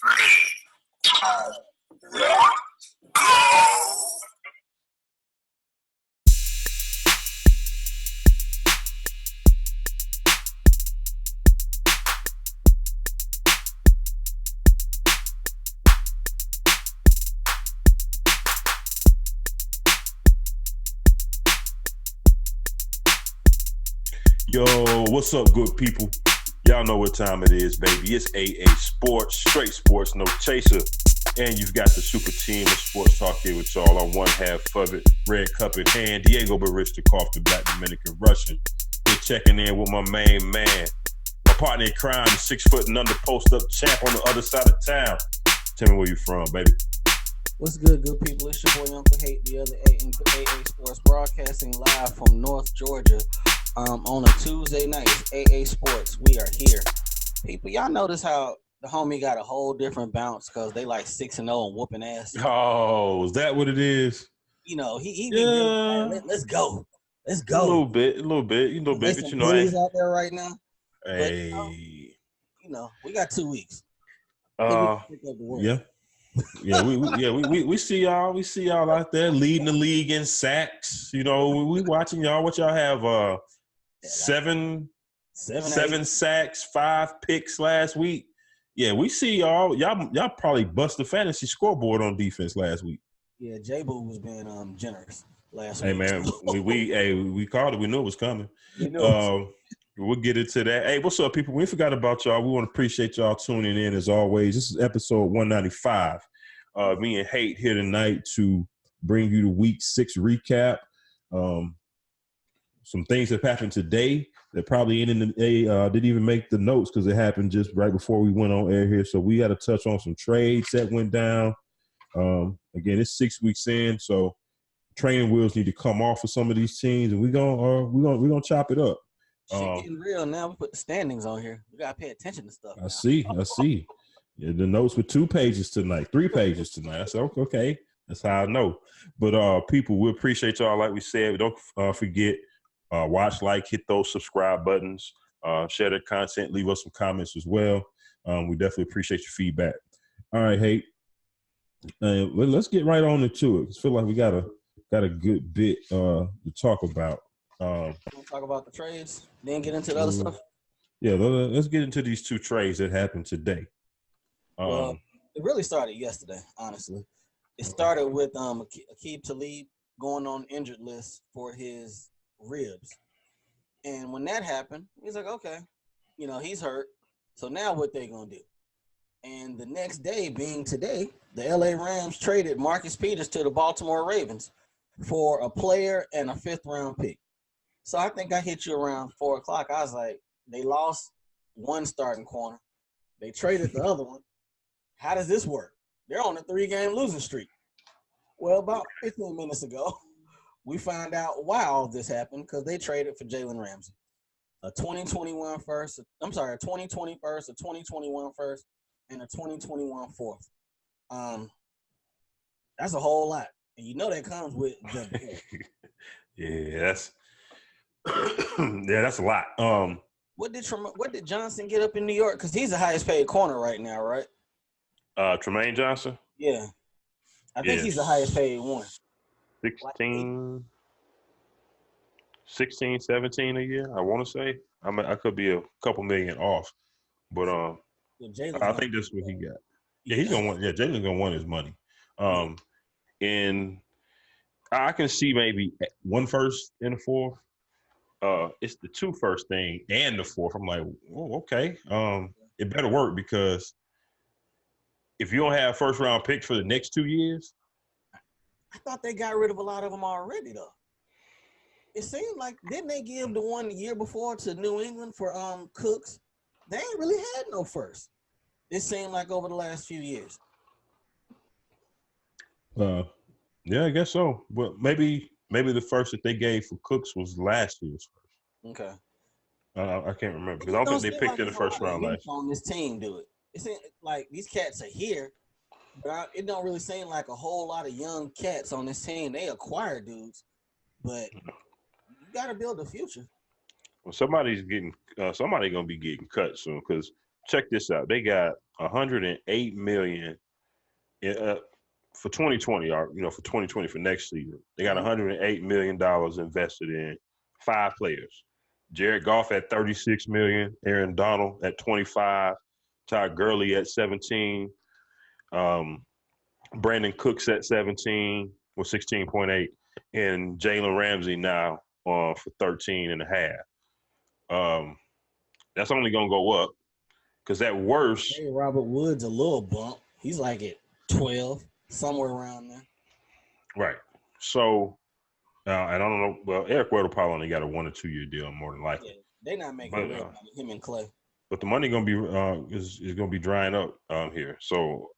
Yo, what's up, good people? Y'all know what time it is, baby. It's AA Sports, straight sports, no chaser. And you've got the super team of sports talk here with y'all on one half of it. Red cup in hand, Diego Barishnikov, the Black Dominican Russian. We're checking in with my main man, my partner in crime, 6 foot and under post up champ on the other side of town. Tell me where you from, baby. What's good people? It's your boy Uncle Hate, the other AA Sports, broadcasting live from North Georgia. On a Tuesday night. It's AA Sports. We are here. People, y'all notice how the homie got a whole different bounce because they like 6-0 and whooping ass. Oh, is that what it is? You know, he be really like, let's go. Let's go. A little bit, but you know, he's out there right now. Hey, but, you know, we got 2 weeks. Yeah. We see y'all. We see y'all out there leading the league in sacks. You know, we watching y'all. What y'all have? Seven sacks, 5 picks last week. Yeah, we see y'all. Y'all probably bust the fantasy scoreboard on defense last week. Yeah, J-Boo was being generous last week. Hey man, we called it. We knew it was coming. We'll get into that. Hey, what's up, people? We forgot about y'all. We want to appreciate y'all tuning in as always. This is episode 195. Me and Hate here tonight to bring you the week 6 recap. Some things that happened today that probably didn't even make the notes because it happened just right before we went on air here. So we had to touch on some trades that went down. Again, it's 6 weeks in, so training wheels need to come off for some of these teams, and we're gonna chop it up. Shit getting real now. We put the standings on here. We gotta pay attention to stuff. I see. Yeah, the notes were 2 pages tonight, 3 pages tonight. I said, okay, that's how I know. But people, we appreciate y'all. Like we said, don't forget. Watch, like, hit those subscribe buttons, share the content, leave us some comments as well. We definitely appreciate your feedback. All right, Hate. Let's get right on into it. I feel like we got a good bit to talk about. We'll talk about the trades, then get into the other stuff. Yeah, let's get into these 2 trades that happened today. Well, it really started yesterday, honestly. It started with Aqib Talib going on injured list for his ribs. And when that happened, he's like, okay, you know, he's hurt. So now what they gonna do? And the next day, being today, the LA Rams traded Marcus Peters to the Baltimore Ravens for a player and a 5th round pick. So I think I hit you around 4 o'clock. I was like, they lost one starting corner. They traded the other one. How does this work? They're on a 3-game losing streak. Well, about 15 minutes ago, we found out why all this happened because they traded for Jalen Ramsey. A 2020 first, a 2021 first, and a 2021 fourth. That's a whole lot. And you know that comes with Yeah, that's a lot. What did Johnson get up in New York? Because he's the highest paid corner right now, right? Tremaine Johnson? Yeah. I think he's the highest paid one. 16, 17 a year, I want to say. I could be a couple million off, but I think that's what he got. Yeah, he's gonna want. Yeah, Jalen's gonna want his money. And I can see maybe 1 first and a 4th. It's the 2 first thing and the 4th. I'm like, oh, okay. It better work because if you don't have 1st round picks for the next 2 years. I thought they got rid of a lot of them already, though. It seemed like, didn't they give the one the year before to New England for Cooks? They ain't really had no first. It seemed like over the last few years. Yeah, I guess so. But maybe the first that they gave for Cooks was last year's first. Okay. I can't remember because I don't think they picked in the 1st round last year. On this team, do it. It seems like these cats are here. But it don't really seem like a whole lot of young cats on this team. They acquire dudes, but you got to build a future. Well, somebody gonna be getting cut soon because check this out. They got 108 million for 2020, or for 2020 for next season. They got 108 million dollars invested in 5 players. Jared Goff at 36 million, Aaron Donald at 25, Todd Gurley at 17, Brandon Cooks at 17 with 16.8, and Jalen Ramsey now for 13 and a half. That's only gonna go up because at worst, hey, Robert Woods a little bump. He's like at 12, somewhere around there. Right. So, and I don't know. Well, Eric Weddle probably only got a 1 or 2 year deal, more than likely. Yeah, they're not making real money. Him and Clay. But the money gonna be is gonna be drying up here. So,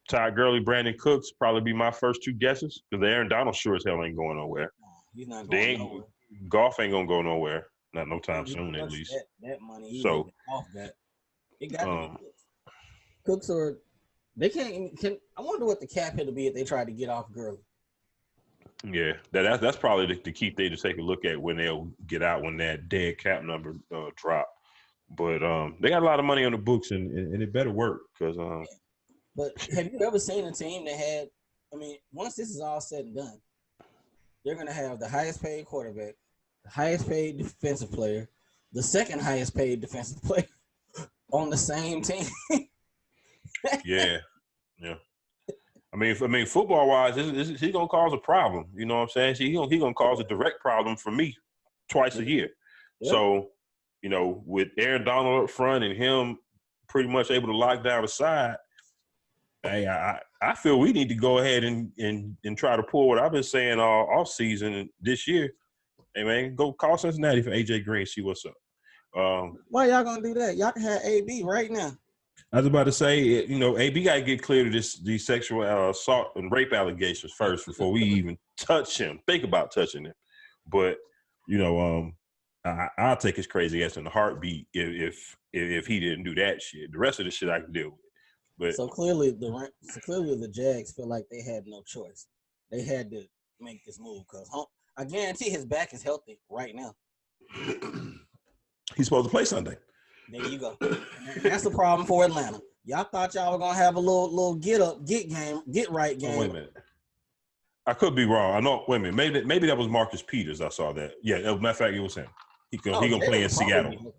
Todd Gurley, Brandon Cooks probably be my first 2 guesses because Aaron Donald sure as hell ain't going nowhere. He's not going nowhere. Golf ain't gonna go nowhere. Not no time soon, at least. That money. So off that. It got to be Cooks or they can't. I wonder what the cap hit to be if they tried to get off Gurley. Yeah, that's probably the key thing to take a look at when they'll get out when that dead cap number drop. But they got a lot of money on the books and it better work because. But have you ever seen a team that had? I mean, once this is all said and done, they're going to have the highest paid quarterback, the highest paid defensive player, the second highest paid defensive player on the same team. Yeah. I mean, football wise, he's gonna cause a problem. You know what I'm saying? He gonna cause a direct problem for me twice a year. Yep. So, with Aaron Donald up front and him pretty much able to lock down the side, hey, I feel we need to go ahead and try to pull what I've been saying all off season this year. Hey man, go call Cincinnati for AJ Green, see what's up. Why y'all gonna do that? Y'all can have AB right now. I was about to say, AB got to get clear to these sexual assault and rape allegations first before we even touch him. Think about touching him. But, I'll take his crazy ass in a heartbeat if he didn't do that shit. The rest of the shit I can deal with. But so clearly the Jags feel like they had no choice. They had to make this move because I guarantee his back is healthy right now. He's supposed to play Sunday. There you go. And that's the problem for Atlanta. Y'all thought y'all were gonna have a little get right game. Oh, wait a minute. I could be wrong. I know. Wait a minute. Maybe that was Marcus Peters. I saw that. Yeah. As a matter of fact, it was him. He gonna play in Seattle.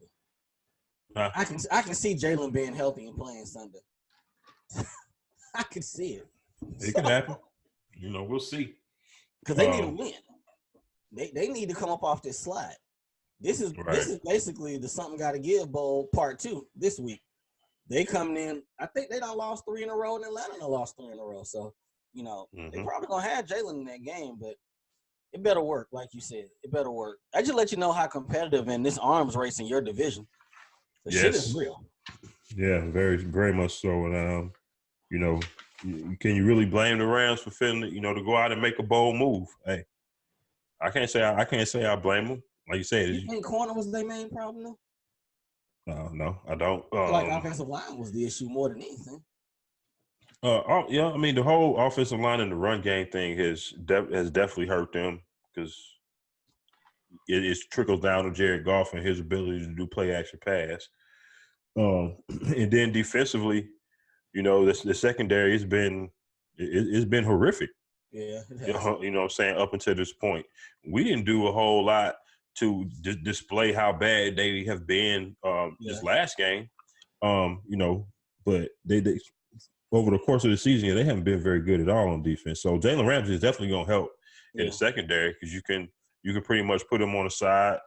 Huh? I can see Jalen being healthy and playing Sunday. I can see it. It can happen. We'll see. Because they need a win. They need to come up off this slide. This is basically the Something Gotta Give Bowl Part 2 this week. They coming in. I think they done lost 3 in a row, and Atlanta done lost 3 in a row. So, they probably gonna have Jalen in that game, but it better work, like you said. It better work. I just let you know how competitive in this arms race in your division. The shit is real. Yeah, very, very much so. And can you really blame the Rams for failing, to go out and make a bold move? Hey, I can't say I blame them. Like you said, you think corner was their main problem though? No, I don't. Offensive line was the issue more than anything. I mean the whole offensive line and the run game thing has definitely hurt them because it trickles down to Jared Goff and his ability to do play action pass. And then defensively, the secondary has been horrific. Yeah, you know what I'm saying, up until this point. We didn't do a whole lot to display how bad they have been this last game. But they over the course of the season, they haven't been very good at all on defense. So Jalen Ramsey is definitely going to help in the secondary because you can pretty much put him on the side,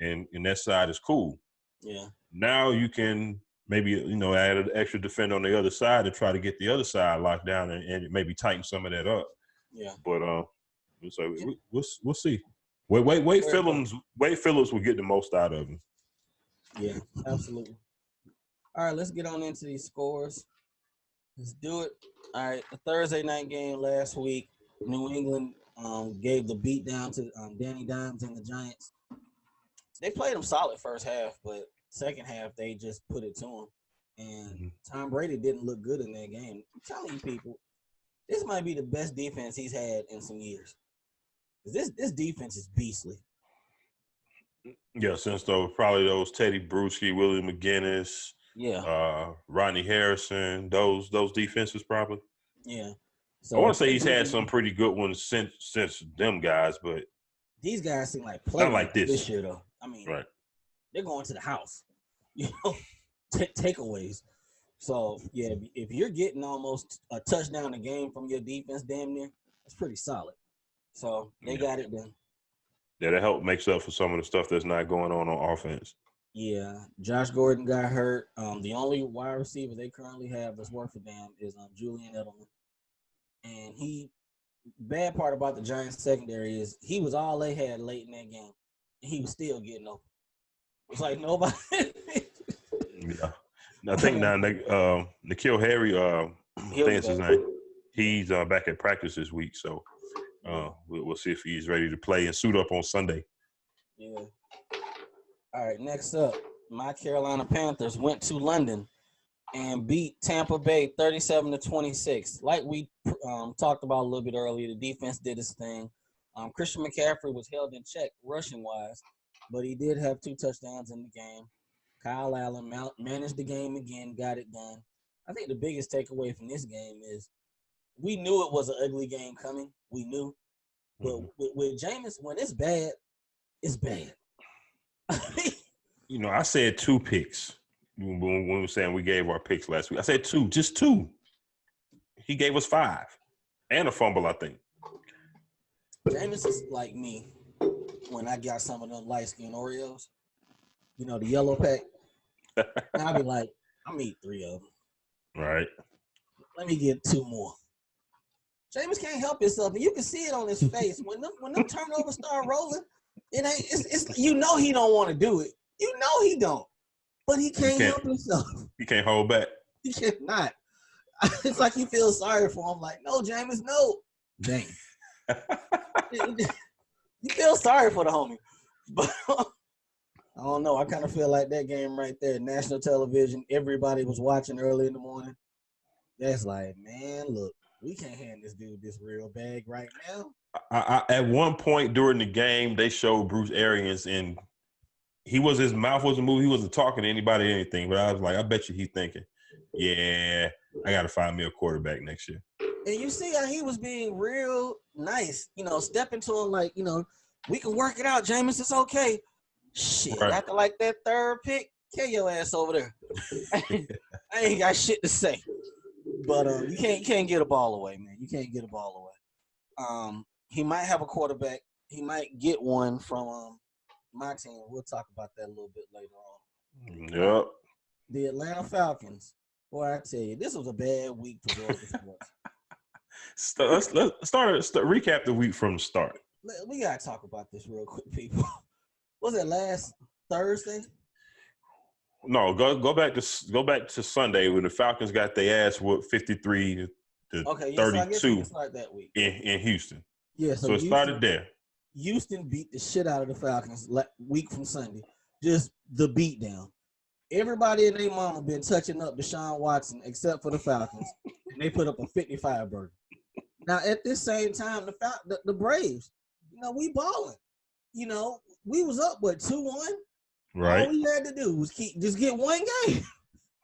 and that side is cool. Yeah. Now you can maybe add an extra defender on the other side to try to get the other side locked down and maybe tighten some of that up. Yeah. But so we'll see. Wade Phillips will get the most out of him. Yeah, absolutely. All right, let's get on into these scores. Let's do it. All right, the Thursday night game last week, New England gave the beat down to Danny Dimes and the Giants. They played them solid first half, but second half they just put it to them. And Tom Brady didn't look good in that game. I'm telling you people, this might be the best defense he's had in some years. This defense is beastly. Yeah, since probably those Teddy Bruschi, Willie McGinnis, Rodney Harrison, those defenses probably. Yeah. So I want to say he's really, had some pretty good ones since them guys, but these guys seem like not like this year though. I mean, right. They're going to the house, takeaways. So yeah, if you're getting almost a touchdown a game from your defense, damn near, that's pretty solid. So they got it done. Yeah, that help makes up for some of the stuff that's not going on offense. Yeah, Josh Gordon got hurt. The only wide receiver they currently have that's worth a damn is Julian Edelman, and bad part about the Giants secondary is he was all they had late in that game, and he was still getting open. It's like nobody. Yeah, I think now N'Keal Harry, I think that's his name. He's back at practice this week, so we'll see if he's ready to play and suit up on Sunday. Yeah. All right, next up, my Carolina Panthers went to London and beat Tampa Bay 37-26. Like we talked about a little bit earlier, the defense did its thing. Christian McCaffrey was held in check rushing-wise, but he did have 2 touchdowns in the game. Kyle Allen managed the game again, got it done. I think the biggest takeaway from this game is we knew it was an ugly game coming. We knew. But with Jameis, when it's bad, it's bad. I said 2 picks when we were saying we gave our picks last week. I said 2, just 2. He gave us 5 and a fumble, I think. Jameis is like me when I got some of them light-skinned Oreos, the yellow pack. And I'll be like, I'm eat 3 of them. Right. Let me get 2 more. Jameis can't help himself, and you can see it on his face when them turnovers start rolling. It's he don't want to do it. He don't, but he can't help himself. He can't hold back. He cannot. It's like he feels sorry for him. Like, no, Jameis, no. Dang. You feel sorry for the homie, but I don't know. I kind of feel like that game right there, national television. Everybody was watching early in the morning. That's like, man, look, we can't hand this dude this real bag right now. At one point during the game, they showed Bruce Arians, and his mouth wasn't moving. He wasn't talking to anybody or anything. But I was like, I bet you he's thinking, yeah, I got to find me a quarterback next year. And you see how he was being real nice, stepping to him like, we can work it out, Jameis. It's okay. Shit, right. After like that 3rd pick, kill your ass over there. I ain't got shit to say. But you can't get a ball away, man. You can't get a ball away. He might have a quarterback. He might get one from my team. We'll talk about that a little bit later on. Yep. The Atlanta Falcons. Boy, I tell you, this was a bad week for Georgia sports. Let's recap the week from the start. We gotta talk about this real quick, people. Was it last Thursday? No, go back to Sunday when the Falcons got their ass whooped 53-32 that week in Houston. Yeah, so it started there. Houston beat the shit out of the Falcons week from Sunday. Just the beat down. Everybody and their mama been touching up Deshaun Watson except for the Falcons, and they put up a 55 burger. Now at this same time, the Braves, we balling. We was up 2-1. Right. All we had to do was just get one game.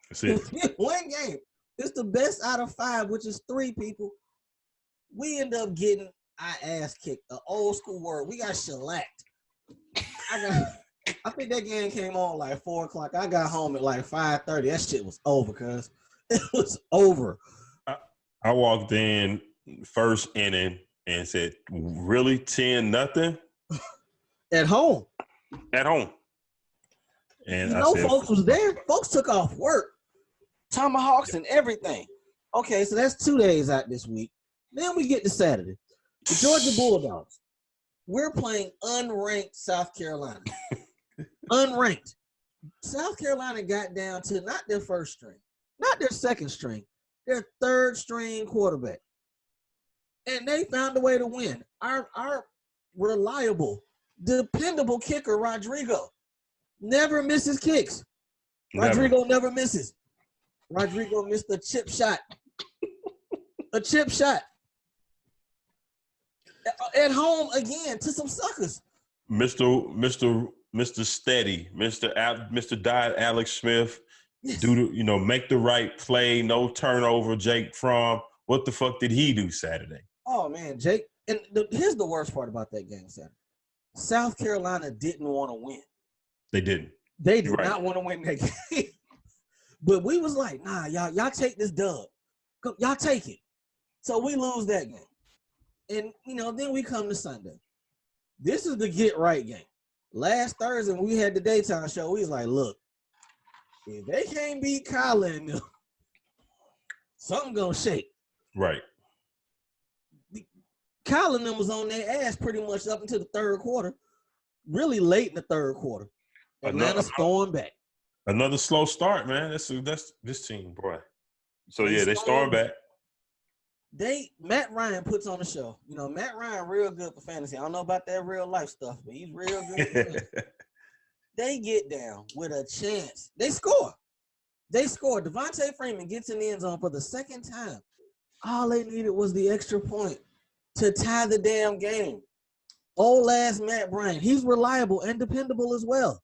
That's it. Get one game. It's the best out of 5, which is 3 people. We end up getting our ass kicked. An old school word. We got shellacked. I think that game came on like 4 o'clock. I got home at like 5:30. That shit was over, cuz it was over. I walked in first inning and said, "Really, 10-0 at home." At home. And folks was there. Folks took off work, tomahawks and everything. Okay, so that's 2 days out this week. Then we get to Saturday. The Georgia Bulldogs. We're playing unranked South Carolina. Unranked. South Carolina got down to not their first string, not their second string, their 3rd string quarterback. And they found a way to win. Our reliable, dependable kicker, Rodrigo, never misses kicks. Rodrigo never misses. Rodrigo missed a chip shot. A chip shot. At home again to some suckers. Mr. Steady, Mr. Diet Alex Smith Make the right play, no turnover. Jake Fromm, what the fuck did he do Saturday? Oh man, Jake. And here's the worst part about that game Saturday. South Carolina didn't want to win. They didn't. They did not want to win that game. But we was like, nah, y'all take this dub. Y'all take it. So we lose that game. And, then we come to Sunday. This is the get right game. Last Thursday when we had the daytime show, we was like, look, if they can't beat Kyler and them, something gonna shake. Right. Kyler and them was on their ass pretty much up until the third quarter. Really late in the third quarter. Atlanta's throwing back. Another slow start, man. That's this team, boy. So they storm back. Matt Ryan puts on the show. Matt Ryan real good for fantasy. I don't know about that real life stuff, but he's real good for fantasy. They get down with a chance. They score. Devontae Freeman gets in the end zone for the second time. All they needed was the extra point to tie the damn game. Old ass Matt Ryan. He's reliable and dependable as well.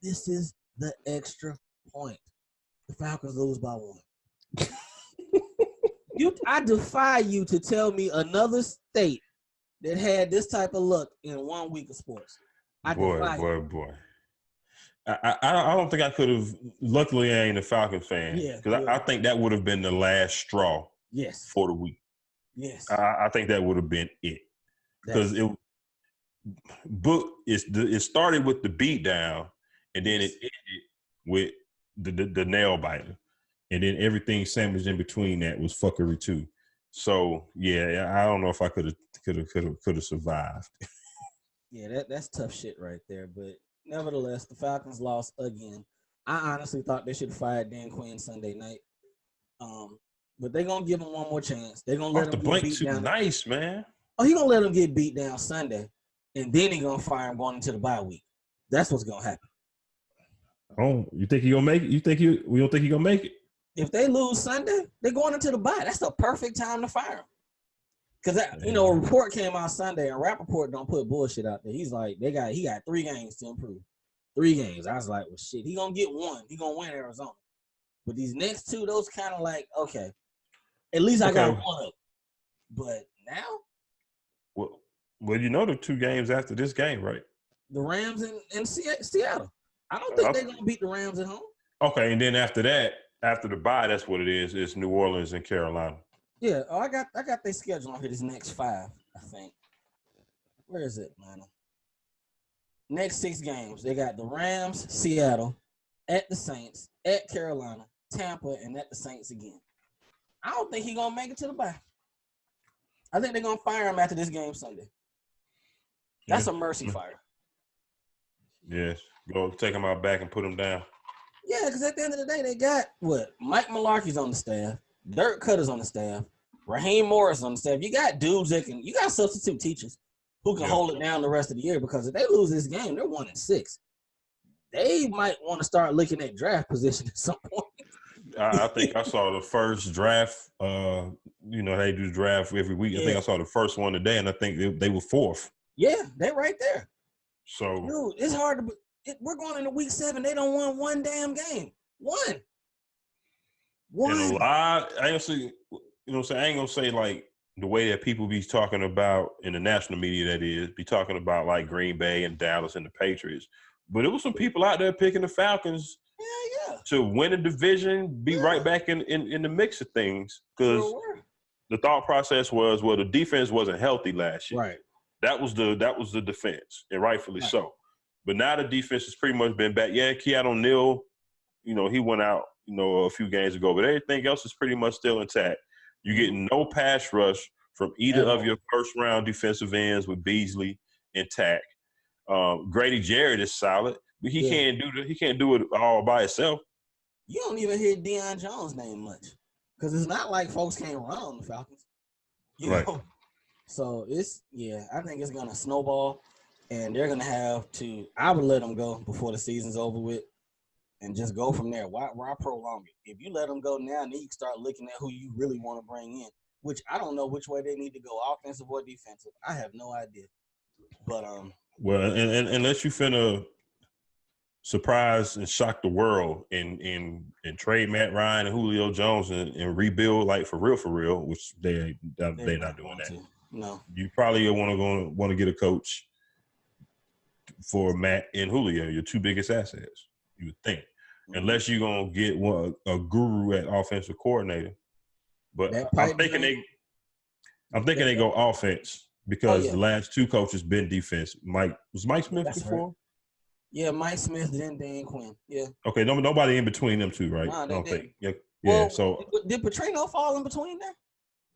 This is the extra point. The Falcons lose by 1. I defy you to tell me another state that had this type of luck in 1 week of sports. Boy. I don't think I could have. Luckily, I ain't a Falcon fan. Because I think that would have been the last straw. Yes. For the week. Yes. I think that would have been it. Because it started with the beat down, and then it ended with the nail biter. And then everything sandwiched in between that was fuckery too. So I don't know if I could have survived. Yeah, that's tough shit right there. But nevertheless, the Falcons lost again. I honestly thought they should have fired Dan Quinn Sunday night. But they're gonna give him one more chance. They're gonna let him get beat down. Nice, man. Oh, he's gonna let him get beat down Sunday, and then he's gonna fire him going into the bye week. That's what's gonna happen. Oh, you think he gonna make it? We don't think he gonna make it? If they lose Sunday, they're going into the bye. That's the perfect time to fire him. Because a report came out Sunday, and Rappaport don't put bullshit out there. He's like, he got 3 games to improve. 3 games. I was like, well, shit, he gonna get 1. He gonna win Arizona. But these next 2, those kind of like, okay, at least I got 1 of them. But now, well, the 2 games after this game, right? The Rams and Seattle. I don't think they're gonna beat the Rams at home. Okay, and then after that. After the bye, that's what it is. It's New Orleans and Carolina. Yeah. Oh, I got their schedule on here. This next 5, I think. Where is it, man? Next 6 games. They got the Rams, Seattle, at the Saints, at Carolina, Tampa, and at the Saints again. I don't think he's gonna make it to the bye. I think they're gonna fire him after this game Sunday. That's a mercy fire. Yes. Go take him out back and put him down. Yeah, because at the end of the day, they got Mike Mularkey's on the staff, Dirk Cutter's on the staff, Raheem Morris on the staff. You got dudes you got substitute teachers who can hold it down the rest of the year, because if they lose this game, they're 1-6. They might want to start looking at draft position at some point. I think I saw the first draft. They do draft every week. Yeah. I think I saw the first one today, and I think they were 4th. Yeah, they're right there. So, dude, it's hard to. We're going into week 7. They don't win 1 damn game. 1. And a lot. I ain't gonna say like the way that people be talking about in the national media. That is, be talking about like Green Bay and Dallas and the Patriots. But it was some people out there picking the Falcons. Yeah. To win a division, be right back in the mix of things, because the thought process was, the defense wasn't healthy last year. Right. That was the defense, and rightfully so. But now the defense has pretty much been back. Yeah, Keanu O'Neal, he went out, a few games ago, but everything else is pretty much still intact. You're getting no pass rush from either of your first-round defensive ends with Beasley intact. Grady Jarrett is solid, but he can't do it all by himself. You don't even hear Deion Jones' name much, because it's not like folks can't run on the Falcons. You know? So I think it's gonna snowball. And they're going to have to – I would let them go before the season's over with and just go from there. Why prolong it? If you let them go now, then you can start looking at who you really want to bring in, which I don't know which way they need to go, offensive or defensive. I have no idea. But well, and unless you finna surprise and shock the world and trade Matt Ryan and Julio Jones and rebuild like for real, which they're not doing that. No, you probably want to get a coach for Matt and Julio, your two biggest assets. You would think, unless you're gonna get a guru at offensive coordinator. But I'm thinking they go offense because the last two coaches been defense. Mike Smith before? Right. Yeah, Mike Smith, then Dan Quinn. Yeah. Okay, nobody in between them two, right? Nah, I don't think. Yeah. Well, so did Petrino fall in between there?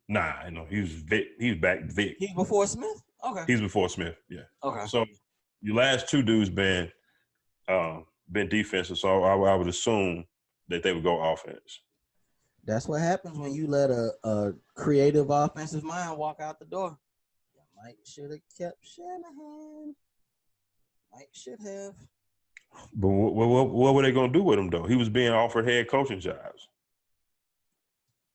Nah, no, he was Vic. He was back Vic. He's before Smith? Okay. He's before Smith, yeah. Okay. So your last two dudes been defensive, so I would assume that they would go offense. That's what happens when you let a creative offensive mind walk out the door. Mike should have kept Shanahan. Mike should have. But what were they going to do with him, though? He was being offered head coaching jobs.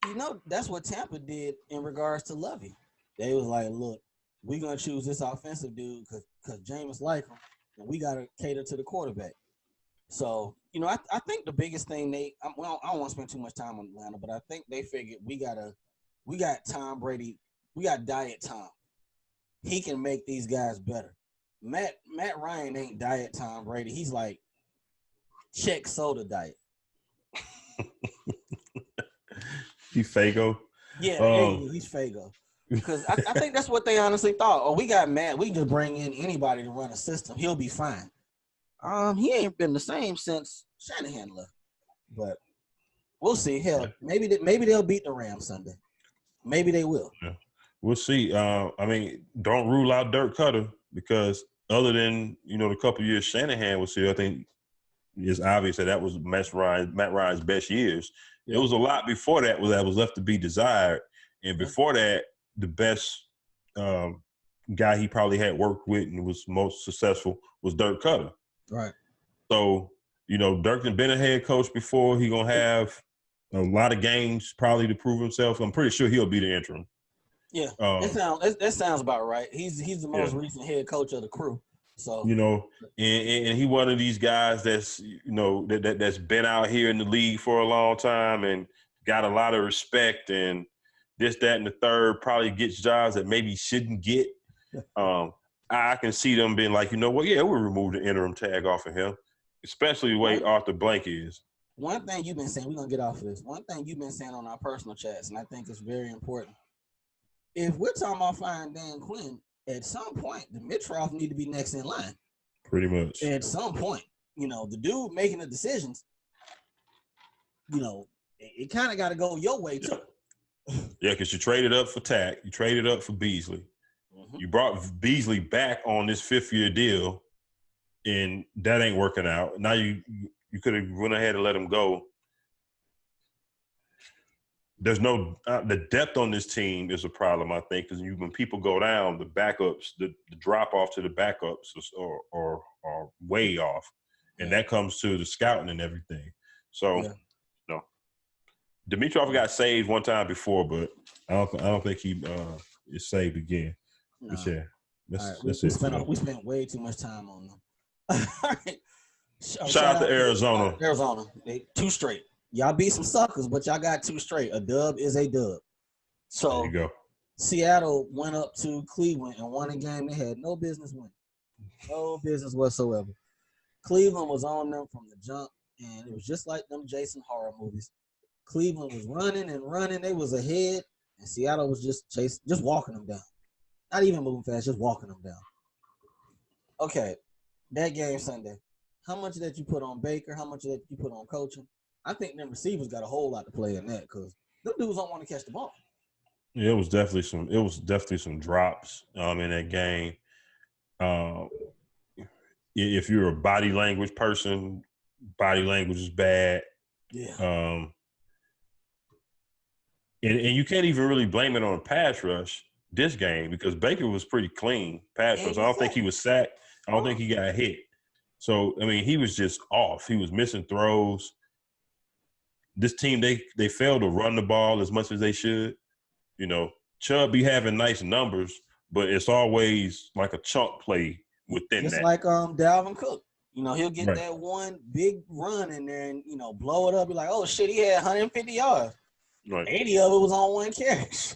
You know, that's what Tampa did in regards to Lovey. They was like, look, we're going to choose this offensive dude because Jameis like him, and we got to cater to the quarterback. So, you know, I think the biggest thing I don't want to spend too much time on Atlanta, but I think they figured we got Tom Brady, we got Diet Tom. He can make these guys better. Matt Ryan ain't Diet Tom Brady. He's like check soda diet. He's Fago. Yeah, he's Fago. Because I think that's what they honestly thought. Oh, we got Matt. We just bring in anybody to run a system. He'll be fine. He ain't been the same since Shanahan left. But we'll see. Hell, maybe they'll beat the Rams Sunday. Maybe they will. Yeah. We'll see. I mean, don't rule out Dirk Cutter because other than, the couple years Shanahan was here, I think it's obvious that was Matt Ryan's best years. Yeah. It was a lot before that was left to be desired. And before that, the best guy he probably had worked with and was most successful was Dirk Cutter. Right. So, Dirk had been a head coach before. He going to have a lot of games probably to prove himself. I'm pretty sure he'll be the interim. Yeah, that sounds about right. He's the most recent head coach of the crew. So and he one of these guys that's that's been out here in the league for a long time and got a lot of respect and this, that, and the third. Probably gets jobs that maybe shouldn't get. I can see them being like, we'll remove the interim tag off of him, especially the way Arthur Blank is. One thing you've been saying, we're gonna get off of this. One thing you've been saying on our personal chats, and I think it's very important. If we're talking about firing Dan Quinn, at some point, the Mitroff need to be next in line. Pretty much. At some point, the dude making the decisions, it kind of got to go your way, too. Yeah, because you traded up for Tack. You traded up for Beasley. Mm-hmm. You brought Beasley back on this 5th-year deal, and that ain't working out. Now you could have went ahead and let him go. There's no the depth on this team is a problem, I think, because when people go down, the backups, the drop off to the backups are way off, and that comes to the scouting and everything. So, Dimitrov got saved one time before, but I don't think he is saved again. No. But yeah, that's it. We spent way too much time on them. All right. Shout out to Arizona. Arizona, they 2 straight. Y'all beat some suckers, but y'all got 2 straight. A dub is a dub. So there you go. Seattle went up to Cleveland and won a game they had no business winning. No business whatsoever. Cleveland was on them from the jump, and it was just like them Jason horror movies. Cleveland was running and running. They was ahead, and Seattle was just walking them down. Not even moving fast, just walking them down. Okay, that game Sunday. How much of that you put on Baker? How much of that you put on coaching? I think them receivers got a whole lot to play in that because them dudes don't want to catch the ball. Yeah, it was definitely some drops in that game. If you're a body language person, body language is bad. Yeah. And you can't even really blame it on pass rush this game because Baker was pretty clean pass rush. I don't think he was sacked. I don't think he got hit. So, I mean, he was just off. He was missing throws. This team, they failed to run the ball as much as they should. Chubb be having nice numbers, but it's always like a chunk play within just that. Just like Dalvin Cook. You know, he'll get Right. that one big run in there and, blow it up. Be like, oh, shit, he had 150 yards. Right. 80 of it was on one catch.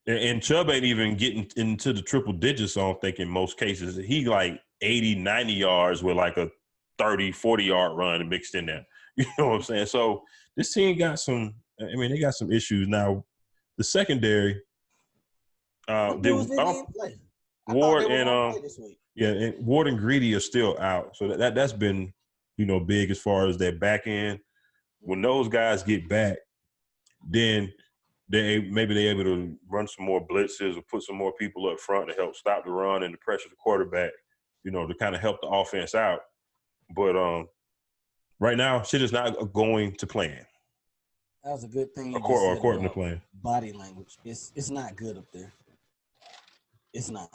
And Chubb ain't even getting into the triple digits, I don't think, in most cases. He like 80, 90 yards with like a 30, 40-yard run mixed in there. You know what I'm saying? So this team got they got some issues. Now, the secondary, play? Ward and play this week. Yeah, and Ward and Greedy are still out. So that's been, big as far as their back end. When those guys get back, then maybe they're able to run some more blitzes or put some more people up front to help stop the run and to pressure the quarterback, to kind of help the offense out. But right now, shit is not going to plan. That was a good thing you according to plan. Body language. It's not good up there. It's not.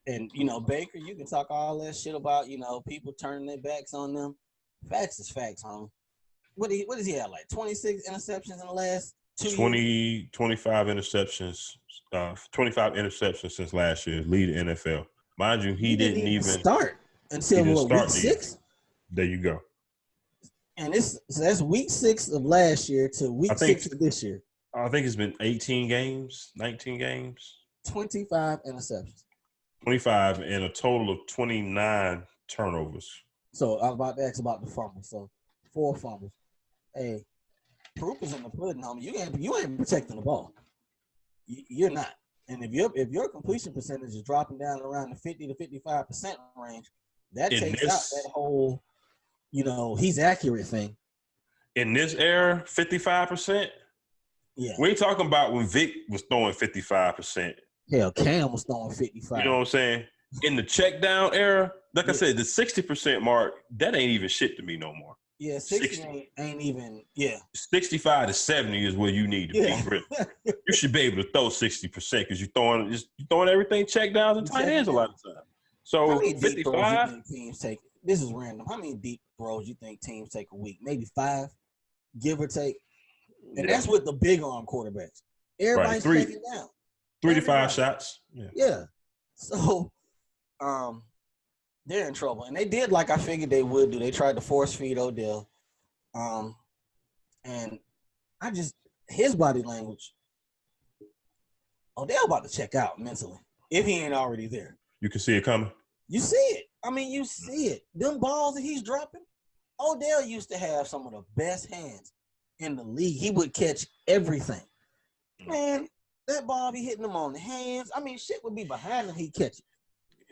And Baker, you can talk all that shit about, people turning their backs on them. Facts is facts, homie. What does he have, like 26 interceptions in the last 2 years? 25 interceptions. 25 interceptions since last year, lead the NFL. Mind you, he didn't even start until week 6. There you go. And that's week 6 of last year to week 6 of this year. I think it's been 18 games, 19 games. 25 interceptions. 25 and a total of 29 turnovers. So I was about to ask about the fumbles. So 4 fumbles. Hey, proof is in the pudding, homie. You ain't protecting the ball. You're not. And if your completion percentage is dropping down around the 50 to 55% range, that takes out that whole, he's accurate thing. In this era, 55%. Yeah. We ain't talking about when Vic was throwing 55%. Hell, Cam was throwing 55. You know what I'm saying? In the check down era, like I said, the 60% mark, that ain't even shit to me no more. Yeah, 60 ain't even, 65 to 70 is where you need to be. You should be able to throw 60% because you're throwing everything check downs and tight ends a lot of times. So 55. Teams take? This is random. How many deep throws you think teams take a week? Maybe 5, give or take. And that's with the big arm quarterbacks. Everybody's taking down. 3 to 5 shots. Yeah. So, they're in trouble. And they did like I figured they would do. They tried to force feed Odell. And his body language, Odell about to check out mentally if he ain't already there. You can see it coming. You see it. I mean, you see it. Them balls that he's dropping, Odell used to have some of the best hands in the league. He would catch everything. Man, that ball be hitting him on the hands. I mean, shit would be behind him. He'd catch it.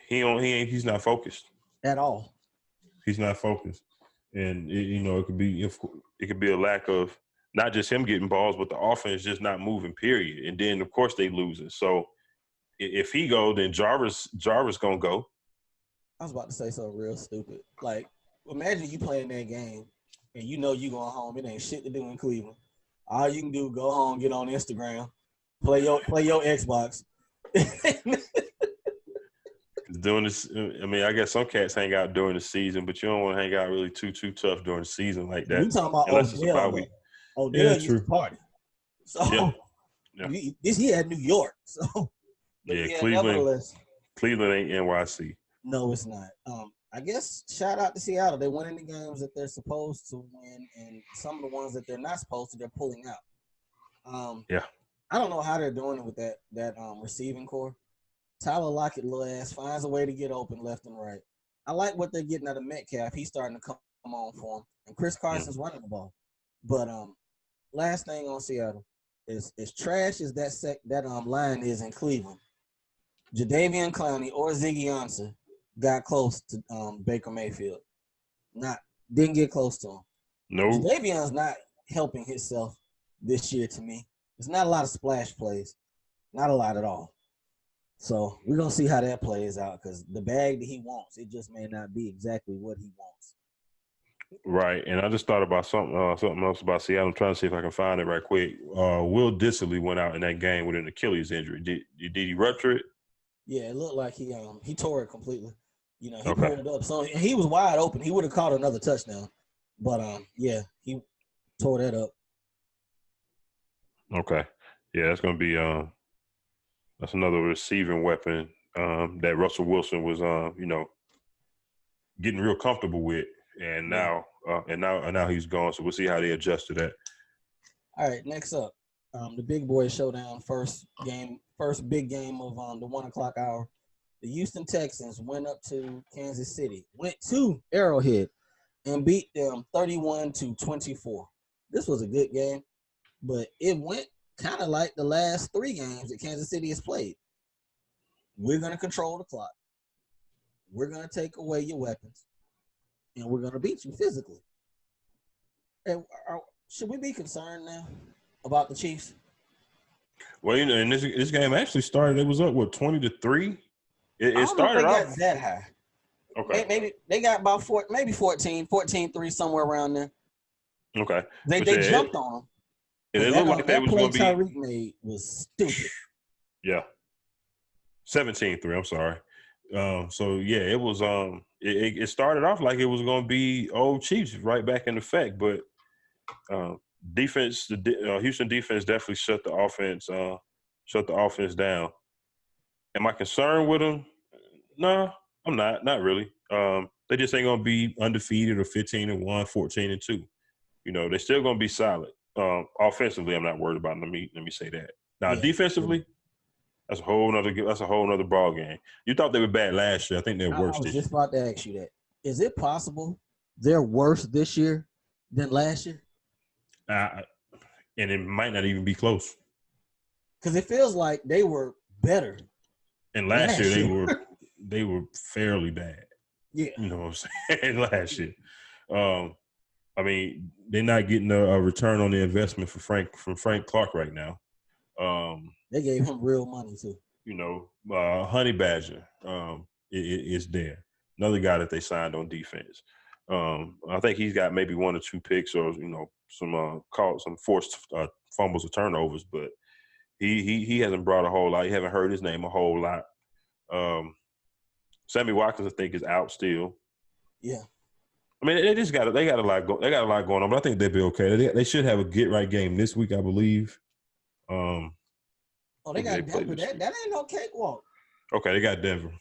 He's not focused at all. He's not focused, and it could be a lack of not just him getting balls, but the offense just not moving. Period. And then of course they losing. So if he go, then Jarvis gonna go. I was about to say something real stupid. Like, imagine you playing that game and you going home. It ain't shit to do in Cleveland. All you can do, go home, get on Instagram, play your Xbox. Doing this, I guess some cats hang out during the season, but you don't want to hang out really too tough during the season like that. You talking about Odell? Odell used to party. So he had New York. So Cleveland ain't NYC. No, it's not. I guess shout out to Seattle. They're winning the games that they're supposed to win, and some of the ones that they're not supposed to, they're pulling out. I don't know how they're doing it with that receiving core. Tyler Lockett, little ass, finds a way to get open left and right. I like what they're getting out of Metcalf. He's starting to come on for him, and Chris Carson's running the ball. But last thing on Seattle is as trash as that line is in Cleveland. Jadeveon Clowney or Ziggy Ansah got close to Baker Mayfield. Didn't get close to him. No. Jadeveon's not helping himself this year to me. There's not a lot of splash plays. Not a lot at all. So we're going to see how that plays out because the bag that he wants, it just may not be exactly what he wants. Right. And I just thought about something else about Seattle. I'm trying to see if I can find it right quick. Will Dissly went out in that game with an Achilles injury. Did he rupture it? Yeah, it looked like he tore it completely. He pulled it up. So he was wide open. He would have caught another touchdown. But, he tore that up. Okay. Yeah, that's going to be that's another receiving weapon that Russell Wilson was, getting real comfortable with, and now he's gone. So we'll see how they adjust to that. All right, next up, the Big Boy Showdown, first big game of the 1:00 hour. The Houston Texans went up to Kansas City, went to Arrowhead, and beat them 31-24. This was a good game, but it went kind of like the last 3 games that Kansas City has played. We're going to control the clock. We're going to take away your weapons, and we're going to beat you physically. And should we be concerned now about the Chiefs? Well, and this game actually started. It was up 20-3. It started off. They got that high. Okay. Maybe they got about 14-3, somewhere around there. Okay. They jumped on them. And it looked like they was going to be. Tyreek made was stupid. Yeah. 17-3. I'm sorry. So yeah, it was. It started off like it was going to be old Chiefs right back in effect, but defense, the Houston defense definitely shut the offense down. Am I concerned with them? No, I'm not. Not really. They just ain't gonna be undefeated or 15-1, 14-2. They're still gonna be solid. Offensively, I'm not worried about them. Let me say that. Now, defensively, that's a whole nother ball game. You thought they were bad last year. I think they're worse this year. I was just about to ask you that. Is it possible they're worse this year than last year? And it might not even be close. Because it feels like they were better. And last year they were fairly bad. Yeah. You know what I'm saying? Last year. I mean, they're not getting a return on the investment from Frank Clark right now. They gave him real money too. Honey Badger is there. Another guy that they signed on defense. I think he's got maybe 1 or 2 picks or some forced fumbles or turnovers, but he hasn't brought a whole lot. You haven't heard his name a whole lot. Sammy Watkins, I think, is out still. Yeah. I mean, they got a lot going on, but I think they'll be okay. They should have a get right game this week, I believe. They got Denver. That ain't no cakewalk. Okay, they got Denver.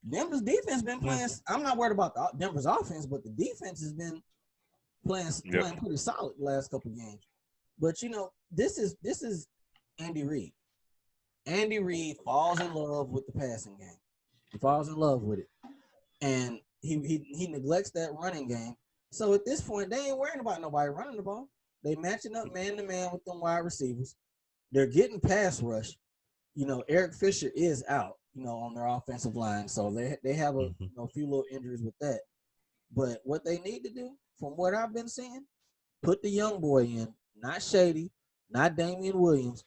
Denver's defense been playing. I'm not worried about Denver's offense, but the defense has been playing pretty solid the last couple of games. But this is Andy Reid. Andy Reid falls in love with the passing game. He falls in love with it, and he neglects that running game. So at this point, they ain't worrying about nobody running the ball. They matching up man to man with them wide receivers. They're getting pass rush. Eric Fisher is out, on their offensive line. So they have a few little injuries with that. But what they need to do, from what I've been seeing, put the young boy in, not Shady, not Damian Williams.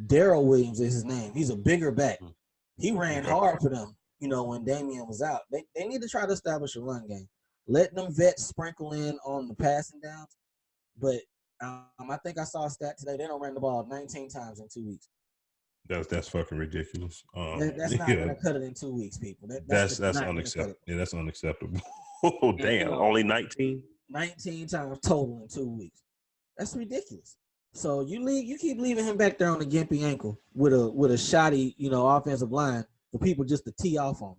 Darrell Williams is his name. He's a bigger back. He ran hard for them, when Damian was out. They need to try to establish a run game. Let them vets sprinkle in on the passing downs. But I think I saw a stat today. They don't run the ball 19 times in 2 weeks. That's fucking ridiculous. That's not going to cut it in 2 weeks, people. That's unacceptable. Yeah, that's unacceptable. Oh, damn. Only 19? 19 times total in 2 weeks. That's ridiculous. So you keep leaving him back there on the gimpy ankle with a shoddy, offensive line for people just to tee off on him.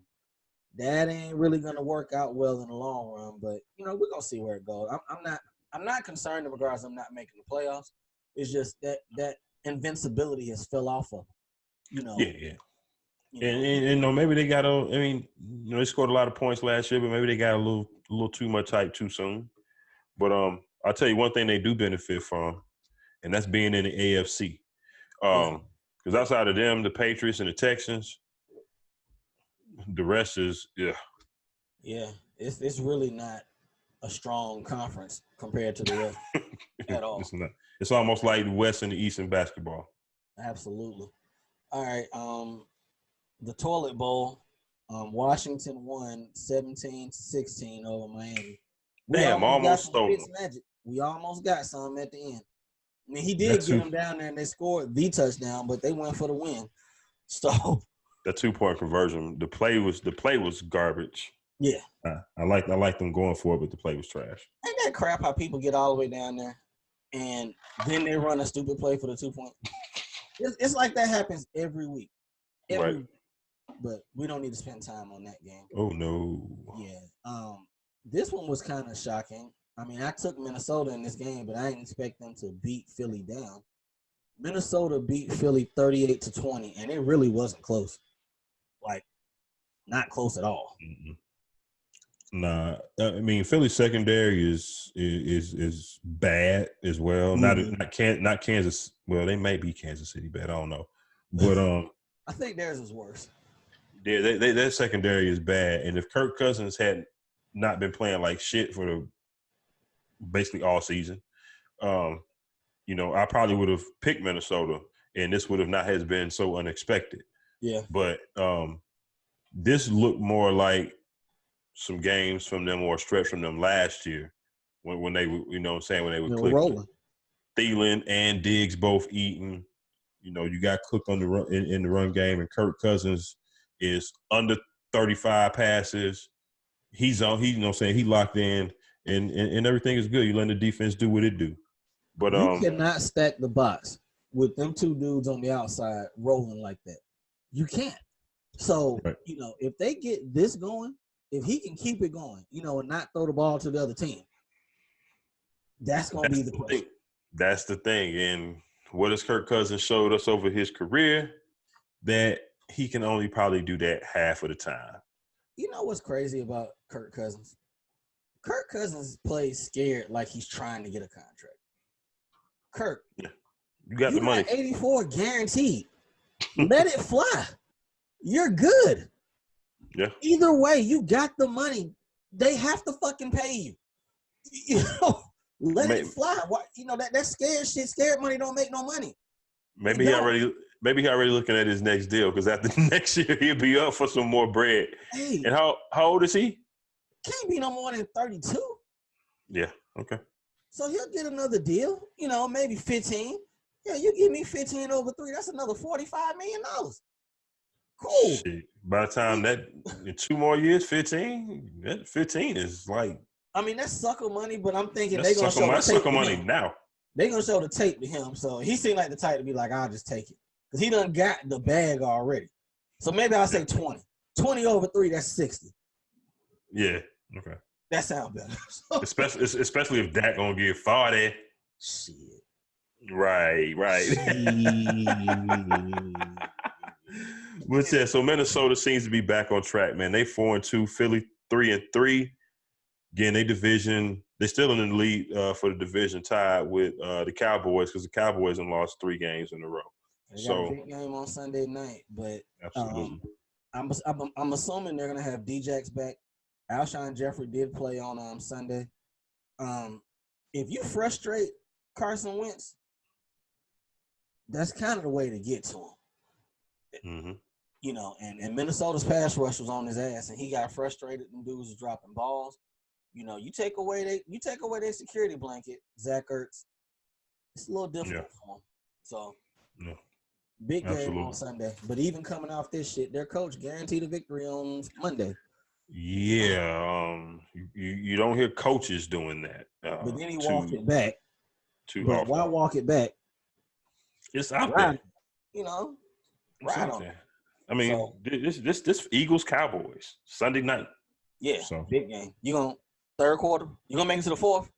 That ain't really going to work out well in the long run. But we're gonna see where it goes. I'm not concerned in regards to them not making the playoffs. It's just that invincibility has fell off of them. Yeah. And maybe they got they scored a lot of points last year, but maybe they got a little too much hype too soon. But I'll tell you one thing they do benefit from, and that's being in the AFC. Because outside of them, the Patriots and the Texans, the rest is Yeah, it's really not a strong conference compared to the rest at all. It's not. It's almost like the West and the East in basketball. Absolutely. All right. The Toilet Bowl. Washington won 17-16 over Miami. Almost stole magic. We almost got some at the end. I mean, he did get them down there and they scored the touchdown, but they went for the win. So the 2-point conversion, the play was garbage. Yeah. I like them going for it, but the play was trash. Ain't that crap how people get all the way down there and then they run a stupid play for the 2-point? It's like that happens every week. Every week. But we don't need to spend time on that game. Oh no. Yeah. This one was kind of shocking. I mean, I took Minnesota in this game, but I didn't expect them to beat Philly down. Minnesota beat Philly 38-20, and it really wasn't close. Like, not close at all. Nah, I mean Philly's secondary is bad as well. Mm-hmm. Not Kansas. Well, they may be Kansas City bad. I don't know, but I think theirs is worse. Yeah, their secondary is bad, and if Kirk Cousins had not been playing like shit for basically all season, I probably would have picked Minnesota, and this would have not has been so unexpected. Yeah, but this looked more like some games from them or a stretch from them last year when they were, when they were clicking. rolling. Thielen and Diggs both eating. You got Cook on the run in the run game, and Kirk Cousins is under 35 passes. He's on. He he locked in, and everything is good. You let the defense do what it do. But you cannot stack the box with them two dudes on the outside rolling like that. You can't. So right. If they get this going, if he can keep it going, and not throw the ball to the other team, that's going to be the question. That's the thing. And what has Kirk Cousins showed us over his career? That he can only probably do that half of the time. You know what's crazy about Kirk Cousins? Kirk Cousins plays scared like he's trying to get a contract. Kirk, yeah. You got the money. 84 guaranteed. Let it fly. You're good. Yeah. Either way, you got the money. They have to fucking pay you. Let it fly. Why, that scared shit. Scared money don't make no money. Maybe he already looking at his next deal because after next year he'll be up for some more bread. Hey, and how old is he? Can't be no more than 32. Yeah. Okay. So he'll get another deal. Maybe 15. Yeah, you give me 15 over 3. That's another $45 million. Cool. Shit. By the time that in 2 more years, 15. That 15 is like. I mean, that's sucker money, but I'm thinking they're gonna show sucker money now. They're gonna show the tape to him, so he seemed like the type to be like, "I'll just take it," because he done got the bag already. So maybe I'll say 20. 20 over 3, that's 60. Yeah. Okay. That sounds better. especially if Dak gonna get 40. Shit. Right. But yeah, so Minnesota seems to be back on track, man. They 4-2, Philly 3-3. Again, they still in the lead for the division, tied with the Cowboys because the Cowboys have lost 3 games in a row. They got a big game on Sunday night, but absolutely. I'm assuming they're gonna have Djax back. Alshon Jeffrey did play on Sunday. If you frustrate Carson Wentz, that's kind of the way to get to him. Mm-hmm. And Minnesota's pass rush was on his ass, and he got frustrated. And dudes was dropping balls. You take away their security blanket, Zach Ertz. It's a little difficult for him. So, big game on Sunday. But even coming off this shit, their coach guaranteed a victory on Monday. Yeah, you don't hear coaches doing that. But then he walked it back. But why walk it back? It's out there. Right on. I mean, this Eagles Cowboys Sunday night. Yeah, big game. You gonna third quarter? You gonna make it to the fourth?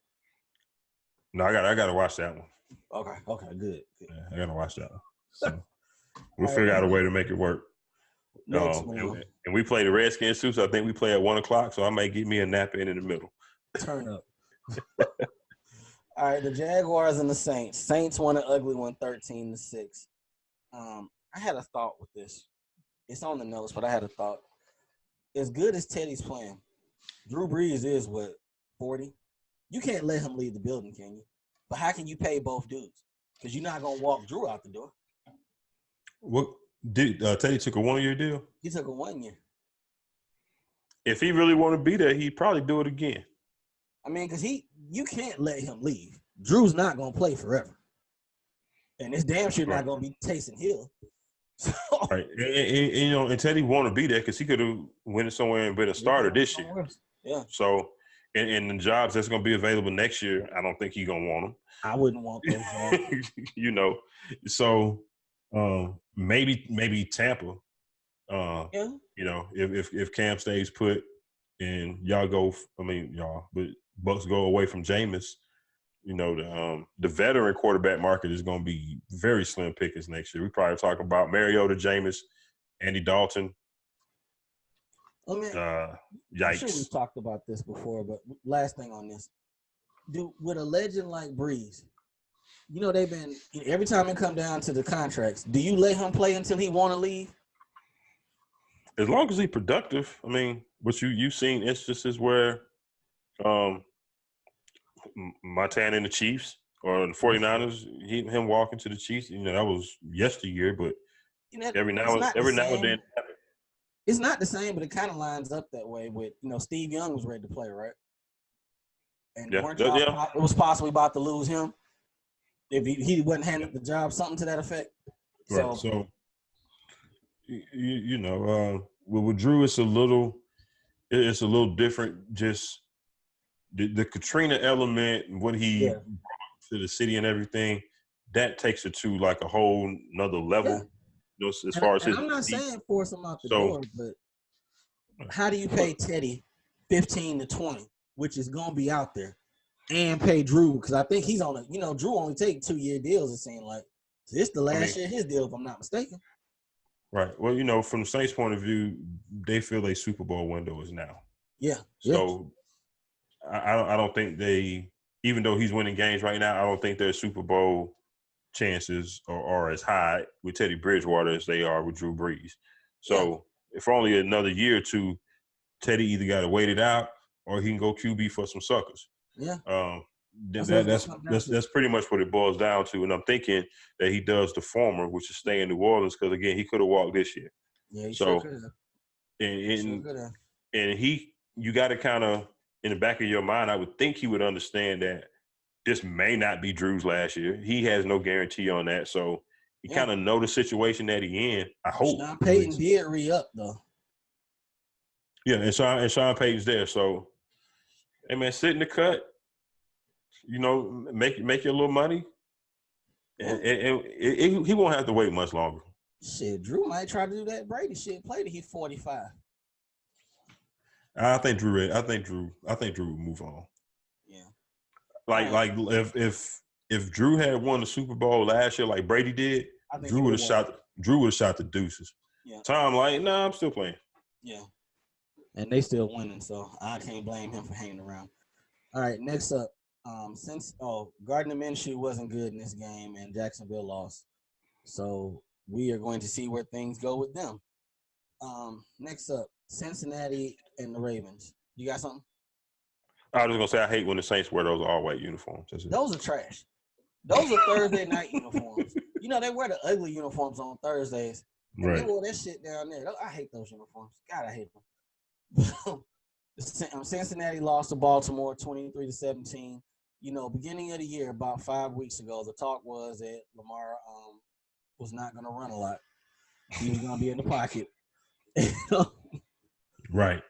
No, I gotta watch that one. Okay, good. Yeah, I gotta watch that one. So we'll figure out a way to make it work. And we play the Redskins too, so I think we play at 1:00. So I might get me a nap in the middle. Turn up. All right, the Jaguars and the Saints. Saints won an ugly one, 13-6. I had a thought with this. It's on the notes, but I had a thought. As good as Teddy's playing, Drew Brees is 40. You can't let him leave the building, can you? But how can you pay both dudes? Because you're not gonna walk Drew out the door. What did Teddy took a 1-year deal? He took a 1 year. If he really want to be there, he'd probably do it again. I mean, because you can't let him leave. Drew's not gonna play forever, and it's damn sure not gonna be Taysom Hill. So, right, and Teddy want to be there because he could have went somewhere and been a starter this year. Yeah. So, and the jobs that's going to be available next year, I don't think he's going to want them. I wouldn't want those jobs. So maybe Tampa. If Cam stays put, and y'all go. I mean, y'all, but Bucks go away from Jameis. You know, the veteran quarterback market is going to be very slim pickings next year. We probably talk about Mariota, Jameis, Andy Dalton. Yikes! I'm sure we've talked about this before, but last thing on this, dude, with a legend like Breeze, you know they've been every time it come down to the contracts. Do you let him play until he want to leave? As long as he's productive. I mean, what you've seen instances where, Montana and the Chiefs or the 49ers, him walking to the Chiefs, you know, that was yesteryear, but every now and then. It's not the same, but it kind of lines up that way with, you know, Steve Young was ready to play, right? And it was possibly about to lose him if he wasn't handling the job, something to that effect. Right. So you know, with Drew, it's a little different. Just the Katrina element, what he brought to the city and everything, that takes it to like a whole nother level. Yeah. You know, as far as his, I'm not saying force him out the door, but how do you pay Teddy 15 to 20, which is going to be out there, and pay Drew? Because I think he's on Drew only take 2-year deals, it seems like. So it's the last year of his deal, if I'm not mistaken. Right. Well, you know, from the Saints' point of view, they feel a Super Bowl window is now. Yeah. So I don't think they, even though he's winning games right now, I don't think their Super Bowl chances are as high with Teddy Bridgewater as they are with Drew Brees. So if only another year or two, Teddy either got to wait it out or he can go QB for some suckers. Yeah. That's pretty much what it boils down to. And I'm thinking that he does the former, which is stay in New Orleans, because again, he could have walked this year. Yeah, he sure could have. And you got to kind of, in the back of your mind, I would think he would understand that this may not be Drew's last year. He has no guarantee on that. So he kind of know the situation that he in. I hope. Sean Payton did re-up, though. Yeah, and Sean Payton's there. So, hey, man, sit in the cut. You know, make your little money. And he won't have to wait much longer. Shit, Drew might try to do that Brady shit. Play till he's 45. I think Drew will move on. Yeah. Like if Drew had won the Super Bowl last year like Brady did, Drew would have shot the deuces. Yeah. Tom like, nah, I'm still playing. Yeah. And they still winning, so I can't blame him for hanging around. All right, next up. Gardner Minshew wasn't good in this game and Jacksonville lost. So we are going to see where things go with them. Next up, Cincinnati and the Ravens. You got something? I was going to say I hate when the Saints wear those all-white uniforms. Those are trash. Those are Thursday night uniforms. You know, they wear the ugly uniforms on Thursdays. And They wore that shit down there. I hate those uniforms. God, I hate them. Cincinnati lost to Baltimore 23-17. You know, beginning of the year, about 5 weeks ago, the talk was that Lamar was not going to run a lot. He was going to be in the pocket. Right.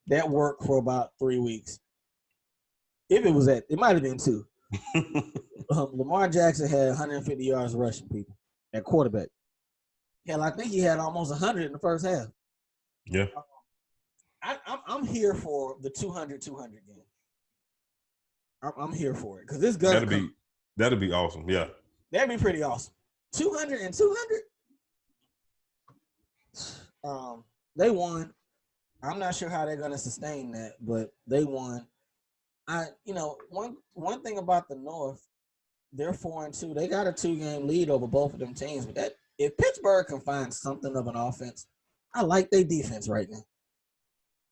That worked for about 3 weeks. It might have been 2. Lamar Jackson had 150 yards rushing, people, at quarterback. Hell, I think he had almost 100 in the first half. Yeah. I'm here for the 200 game. I'm here for it because this gun. That'll be awesome. Yeah. That'd be pretty awesome. 200 and 200. They won. I'm not sure how they're gonna sustain that, but they won. One thing about the North, they're 4-2. They got a 2-game lead over both of them teams. But if Pittsburgh can find something of an offense, I like their defense right now.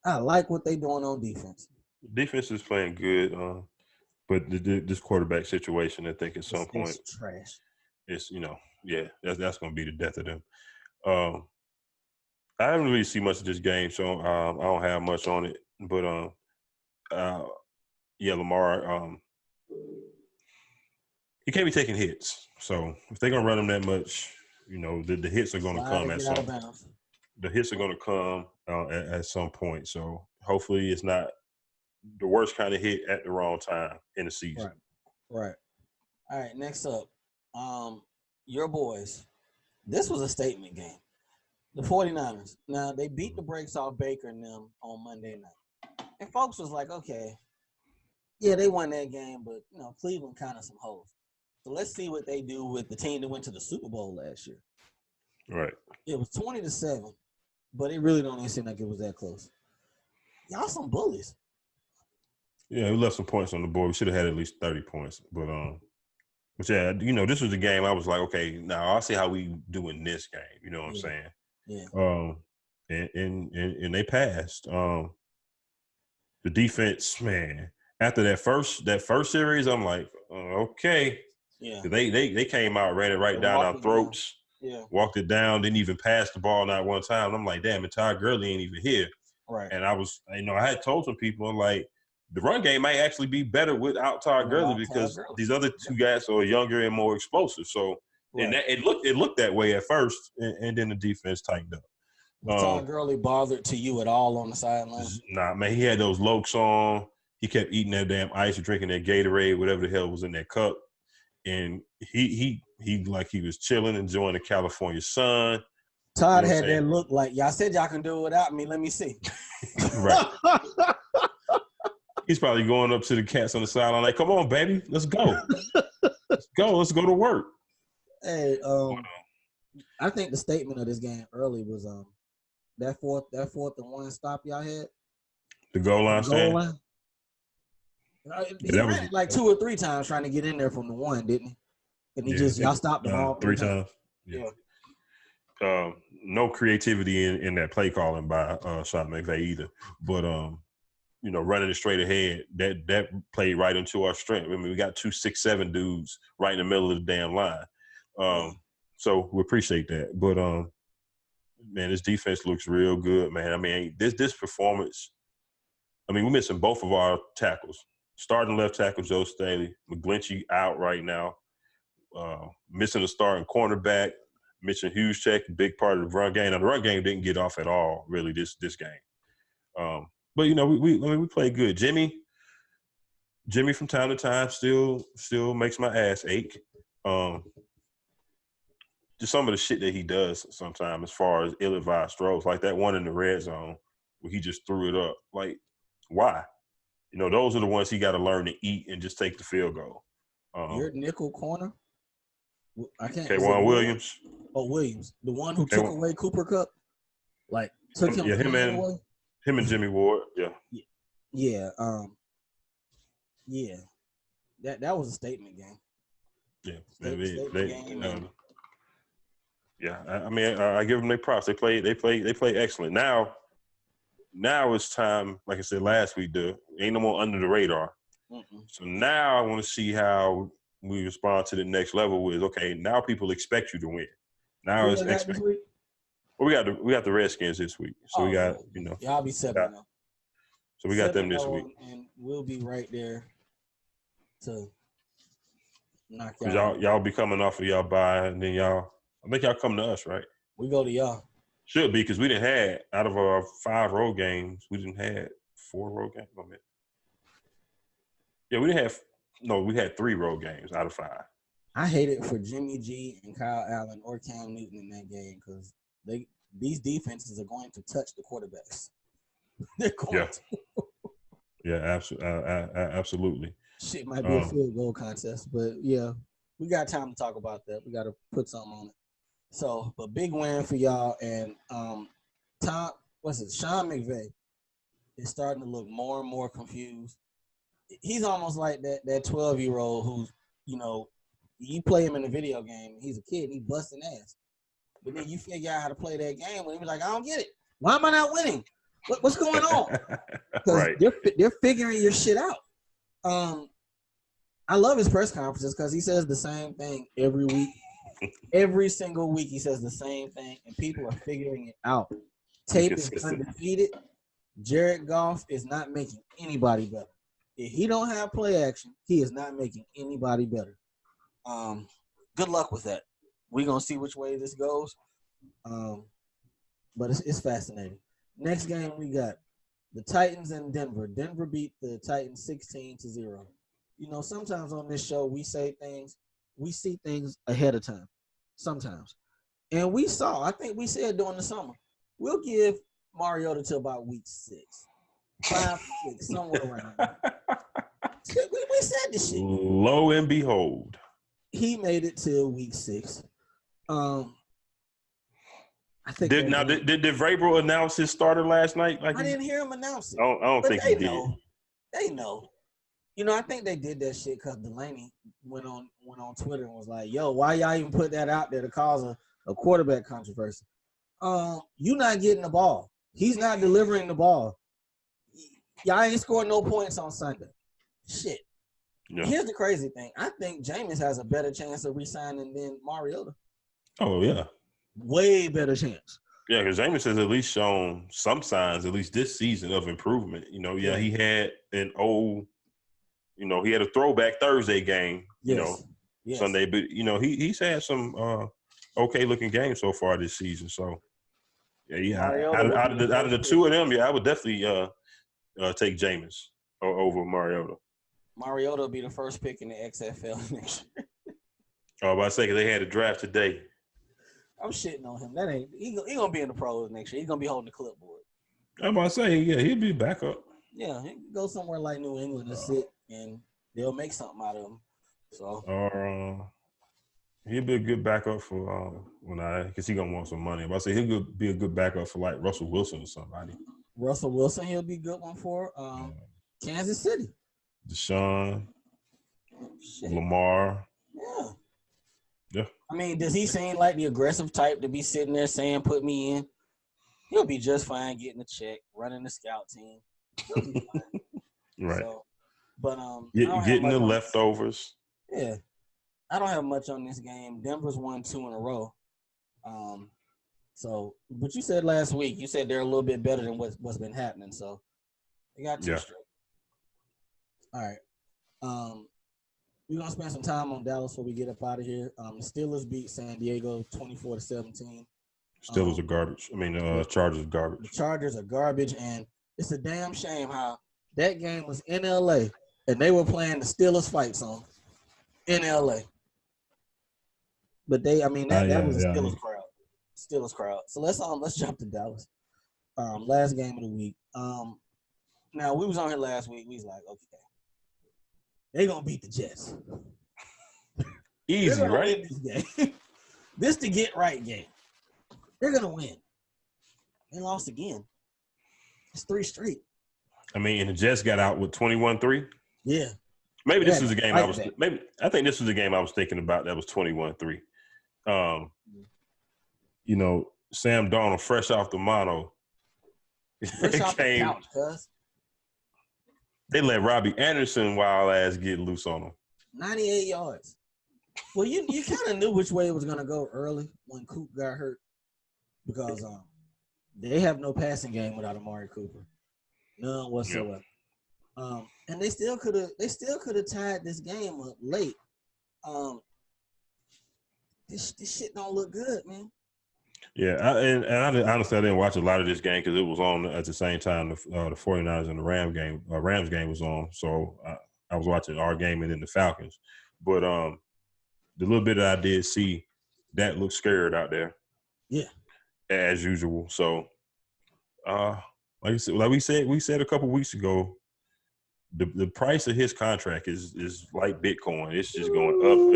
I like what they're doing on defense. Defense is playing good, but this quarterback situation, I think at some point, it's trash. It's that's going to be the death of them. I haven't really seen much of this game, so I don't have much on it. But Lamar, he can't be taking hits. So if they're gonna run him that much, you know, the hits are going to come at some. The hits are going to come at some point. So hopefully it's not the worst kind of hit at the wrong time in the season. Right. All right. Next up, your boys. This was a statement game. The 49ers. Now, they beat the brakes off Baker and them on Monday night. And folks was like, okay, yeah, they won that game, but Cleveland kind of some hoes. So let's see what they do with the team that went to the Super Bowl last year. Right. It was 20-7, but it really don't even seem like it was that close. Y'all some bullies. Yeah, we left some points on the board. We should have had at least 30 points. But yeah, this was the game I was like, okay, now I'll see how we do in this game. You know what I'm saying? Yeah. And they passed. The defense, man, after that first series, I'm like, okay. Yeah. They came out, ran it right down our throats. Yeah. Walked it down, didn't even pass the ball not one time. And I'm like, damn, and Todd Gurley ain't even here. Right. And I was, I had told some people, like, the run game might actually be better without Todd Gurley because these other two guys are younger and more explosive. So, and it looked that way at first, and then the defense tightened up. Was Todd Gurley bothered to you at all on the sideline? Nah, man, he had those Lokes on. He kept eating that damn ice or drinking that Gatorade, whatever the hell was in that cup. And he like he was chilling, enjoying the California sun. Todd had that look like, y'all said y'all can do it without me. Let me see. Right. He's probably going up to the cats on the sideline like, come on, baby, let's go. Let's go to work. Hey, I think the statement of this game early was that fourth and one stop y'all had. The goal line stand. He ran it like 2 or 3 times trying to get in there from the one, didn't he? And y'all stopped him all 3 times. Yeah. No creativity in that play calling by Sean McVay either. But running it straight ahead, that played right into our strength. I mean, we got 2 6'7" dudes right in the middle of the damn line. So we appreciate that. But man, this defense looks real good, man. I mean, this performance. I mean, we're missing both of our tackles. Starting left tackle Joe Staley, McGlinchey out right now. Missing a starting cornerback. Mitchell Hughescheck, big part of the run game. Now the run game didn't get off at all, really, this game. But we played good. Jimmy from time to time still makes my ass ache. Just some of the shit that he does sometimes, as far as ill-advised throws, like that one in the red zone where he just threw it up. Like, why? Those are the ones he got to learn to eat and just take the field goal. Your nickel corner. I can't. K'Wan Williams. Oh, Williams, the one who took away Cooper Kupp, like took him. Yeah, him and Jimmy Ward. Yeah. Yeah. Yeah. That was a statement game. Yeah. Yeah. I mean, I give them their props. They play excellent. Now it's time. Like I said last week, ain't no more under the radar. Mm-mm. So now I want to see how we respond to the next level. With okay, now people expect you to win. Now it's expect. Well, we got the Redskins this week, so we got Y'all be 7-0. So we got them this week, and we'll be right there to knock y'all. Y'all be coming off of y'all bye, and then I think y'all come to us, right? We go to y'all. Should be because we didn't have out of our 5 road games, we didn't have 4 road games. Yeah, we didn't have. No, we had 3 road games out of 5. I hate it for Jimmy G and Kyle Allen or Cam Newton in that game because these defenses are going to touch the quarterbacks. They're going to. Yeah, absolutely. Shit might be a field goal contest, but yeah, we got time to talk about that. We got to put something on it. So, but big win for y'all, and Sean McVay is starting to look more and more confused. He's almost like that 12-year-old who's, you play him in a video game, he's a kid, and he's busting ass. But then you figure out how to play that game, and he's like, I don't get it. Why am I not winning? What's going on? Right. They're figuring your shit out. I love his press conferences because he says the same thing every week. Every single week he says the same thing, and people are figuring it out. Tape is undefeated. Jared Goff is not making anybody better. If he don't have play action, he is not making anybody better. Good luck with that. We're going to see which way this goes. But it's fascinating. Next game we got the Titans and Denver. Denver beat the Titans 16-0. Sometimes on this show we see things ahead of time. Sometimes. And I think we said during the summer, we'll give Mariota till about week 6. 5, 6, somewhere around there. We said this shit. Lo and behold, he made it till week 6. I think did Vrabel announce his starter last night? I didn't hear him announce it. I don't think he did. They know. You know, I think they did that shit because Delaney went on Twitter and was like, "Yo, why y'all even put that out there to cause a quarterback controversy? You not getting the ball. He's not delivering the ball. Y'all ain't scoring no points on Sunday. Shit." Yeah. Here's the crazy thing. I think Jameis has a better chance of re-signing than Mariota. Oh, yeah. Way better chance. Yeah, because Jameis has at least shown some signs, at least this season, of improvement. You know, he had he had a throwback Thursday game, Sunday. But, he's had some okay-looking games so far this season. So, out of the two of them, I would definitely take Jameis over Mariota. Mariota will be the first pick in the XFL next year. I was about to say, because they had a draft today. I'm shitting on him. That ain't he gonna be in the pros next year. He's gonna be holding the clipboard. I'm about to say, he'll be back up. Yeah, he can go somewhere like New England and sit, and they'll make something out of him. So, he'll be a good backup for because he's gonna want some money. But I say he'll be a good backup for like Russell Wilson or somebody. Russell Wilson, he'll be a good one for Kansas City. Deshaun, Lamar. Yeah. I mean, does he seem like the aggressive type to be sitting there saying, "Put me in"? He'll be just fine getting a check, running the scout team. He'll be fine. Right. So, but getting the leftovers. Yeah, I don't have much on this game. Denver's won 2 in a row. So, but you said last week, you said they're a little bit better than what's been happening. So, they got 2 straight. All right. We're going to spend some time on Dallas before we get up out of here. The Steelers beat San Diego 24-17. Steelers are garbage. I mean, Chargers are garbage. The Chargers are garbage, and it's a damn shame how that game was in L.A., and they were playing the Steelers fight song in L.A. But that was a Steelers crowd. Steelers crowd. So let's jump to Dallas. Last game of the week. Now, we was on here last week. We was like, okay, they're going to beat the Jets. Easy, right? Win this game. This the get right game. They're going to win. They lost again. It's 3 straight. I mean, and the Jets got out with 21-3. Yeah. Maybe this was a game I think this was a game I was thinking about that was 21-3. Sam Darnold fresh off the mono. Fresh off the couch, cuz. They let Robbie Anderson wild ass get loose on him. 98 yards. Well, you kind of knew which way it was going to go early when Coop got hurt because they have no passing game without Amari Cooper. None whatsoever. Yep. And they still could have tied this game up late. This shit don't look good, man. Yeah, honestly, I didn't watch a lot of this game because it was on at the same time the 49ers and the Rams game was on. So I was watching our game and then the Falcons. But the little bit that I did see, that looked scared out there. Yeah. As usual. So, like we said a couple weeks ago, the price of his contract is like Bitcoin. It's just going up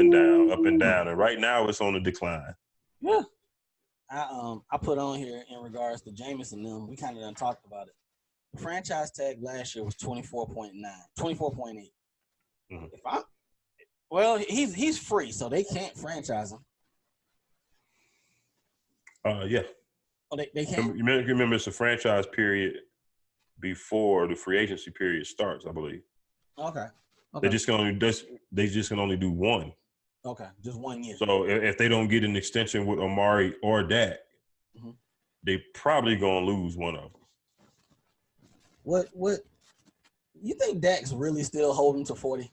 and down. And right now it's on a decline. Yeah. I put on here in regards to Jameis and them. We kind of done talked about it. The franchise tag last year was 24.8. Mm-hmm. He's free, so they can't franchise him. Yeah. Oh, they can't. Remember, it's a franchise period before the free agency period starts, I believe. Okay. They just can only do one. Okay, just 1 year. So if they don't get an extension with Amari or Dak, mm-hmm. they probably gonna lose one of them. What you think Dak's really still holding to 40?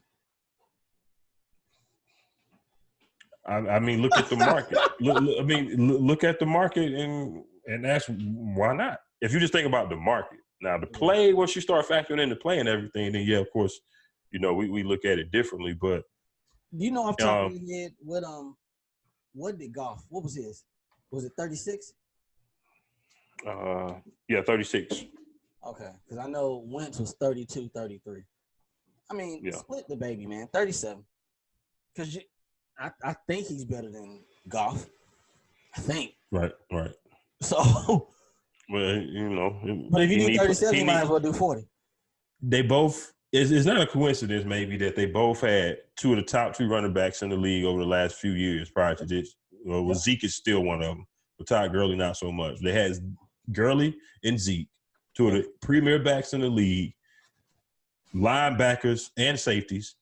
I mean, look at the market. Look at the market and ask why not. If you just think about the market now, the play once you start factoring in the play and everything, then yeah, of course, we look at it differently, but. Off the top of your head, what did Goff? What was his? Was it 36? Yeah, 36. Okay, because I know Wentz was 32, 33. I mean, split the baby, man. 37. Because I think he's better than Goff. I think. Right. So. Well, you know. But if you do 37, you might as well do 40. They both. It's not a coincidence, maybe, that they both had two of the top two running backs in the league over the last few years prior to this. Well, Zeke is still one of them, but Todd Gurley not so much. They had Gurley and Zeke, two of the premier backs in the league, linebackers and safeties.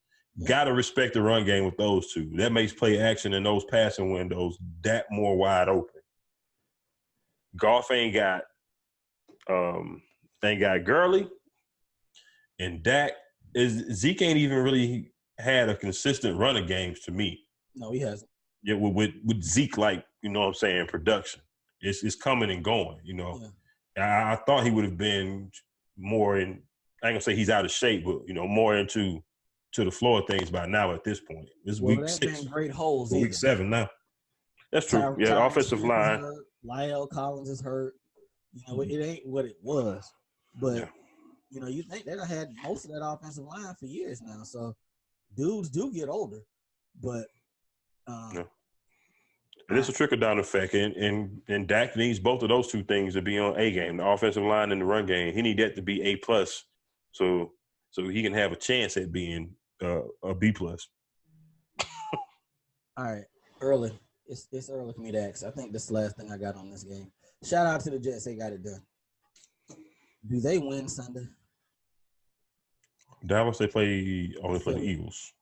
Got to respect the run game with those two. That makes play action in those passing windows that more wide open. Goff ain't got Gurley, and Zeke ain't even really had a consistent running games to me. No, he hasn't. Yeah, with Zeke, like, you know what I'm saying, production. It's coming and going, you know. Yeah. I thought he would have been more in, I ain't gonna say he's out of shape, but, you know, more into the floor of things by now at this point. It's week 6. Been great holes. Week 7 now. That's true. Offensive line. Lyle Collins is hurt. You know, it ain't what it was. But, you know, you think they done had most of that offensive line for years now. So, dudes do get older. But, and it's a trickle-down effect. And Dak needs both of those two things to be on A game, the offensive line and the run game. He need that to be A+, so he can have a chance at being a B+. All right. Early. It's early for me to ask. I think this is the last thing I got on this game. Shout out to the Jets. They got it done. Do they win Sunday? Dallas, they play the Eagles.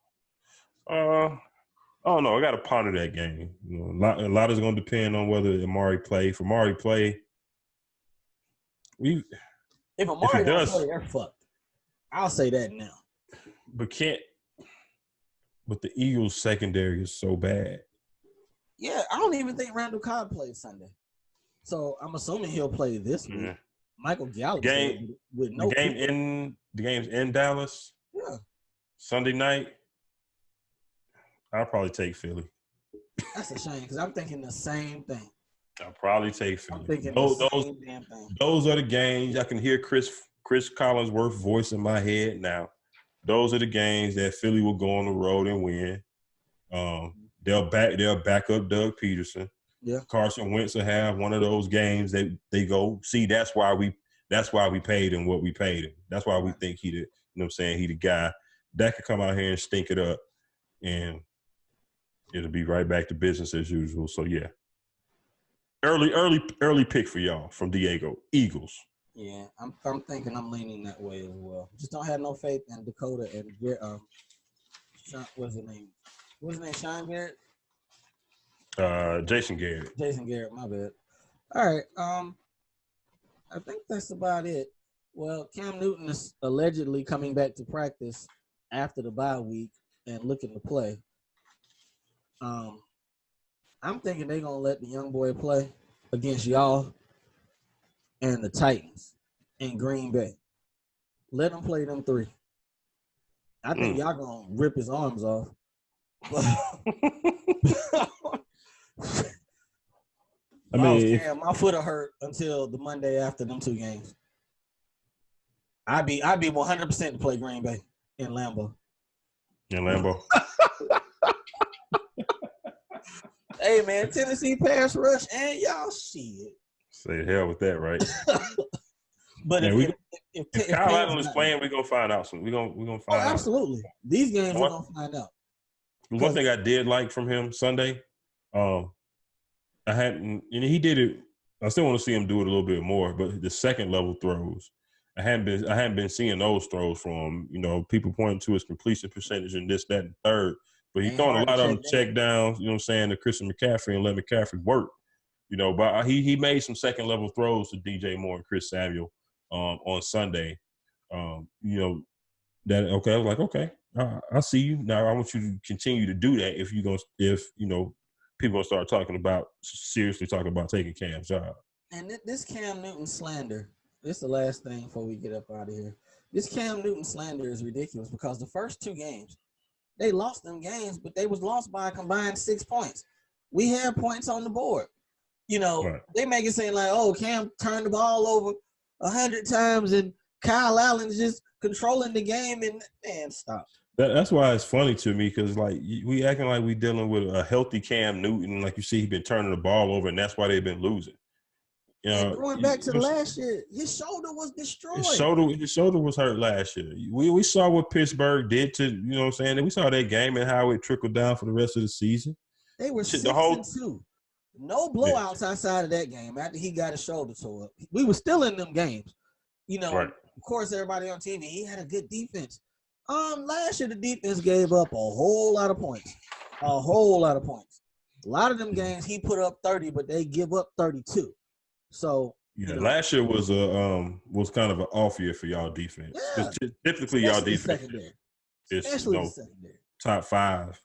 I don't know. I got to ponder that game. You know, a lot is going to depend on whether Amari play. If Amari play, if Amari don't play, they're fucked. I'll say that now. But the Eagles secondary is so bad. Yeah, I don't even think Randall Cobb played Sunday. So I'm assuming he'll play this week. Yeah. Michael Gallup with no the game's in Dallas. Yeah. Sunday night. I'll probably take Philly. That's a shame because I'm thinking the same thing. I'll probably take Philly. I'm thinking the same damn thing. Those are the games. I can hear Chris Collinsworth's voice in my head now. Those are the games that Philly will go on the road and win. They'll back up Doug Peterson. Yeah. Carson Wentz will have one of those games that they go, see, that's why we paid him what we paid him. That's why we think he the, you know what I'm saying, he the guy that could come out here and stink it up, and it'll be right back to business as usual. So yeah. Early pick for y'all from Diego. Eagles. Yeah, I'm thinking I'm leaning that way as well. Just don't have no faith in Dakota and what's his name? Sean Garrett? Jason Garrett. Jason Garrett, my bad. All right. I think that's about it. Well, Cam Newton is allegedly coming back to practice after the bye week and looking to play. I'm thinking they're gonna let the young boy play against y'all and the Titans in Green Bay. Let him play them 3. I think y'all gonna rip his arms off. I mean, my foot will hurt until the Monday after them 2 games. I'd be 100% to play Green Bay in Lambeau. Hey man, Tennessee pass rush and y'all shit. Say hell with that, right? But if Kyle Allen is playing, we're gonna find out. We're gonna find out. Absolutely. These games we're gonna find out. One thing I did like from him Sunday, I hadn't, and he did it. I still want to see him do it a little bit more, but the second level throws, I hadn't been seeing those throws from him. You know, people pointing to his completion percentage and this, that, and third. But he's throwing a lot of them check downs, you know what I'm saying, to Christian McCaffrey and let McCaffrey work. You know, but he made some second level throws to DJ Moore and Chris Samuel on Sunday. You know, that I was like, okay, I see you. Now I want you to continue to do that if you know people gonna start seriously talking about taking Cam's job. And this Cam Newton slander, this is the last thing before we get up out of here. This Cam Newton slander is ridiculous because the first 2 games, they lost them games, but they was lost by a combined 6 points. We had points on the board. You know, They make it seem like, oh, Cam turned the ball over. 100 times, and Kyle Allen's just controlling the game. And man, stop. That's why it's funny to me because like we acting like we dealing with a healthy Cam Newton, like you see, he's been turning the ball over, and that's why they've been losing. You know, and going back to last year, his shoulder was destroyed. His shoulder was hurt last year. We saw what Pittsburgh did to, you know what I'm saying? And we saw that game and how it trickled down for the rest of the season. They were 6-2. No blowouts outside of that game after he got his shoulder tore up. We were still in them games. You know, right. Of course, everybody on TV, he had a good defense. Last year, the defense gave up a whole lot of points. A whole lot of points. A lot of them games, he put up 30, but they give up 32. So yeah, last year was kind of an off year for y'all defense. Because typically y'all defense is top 5,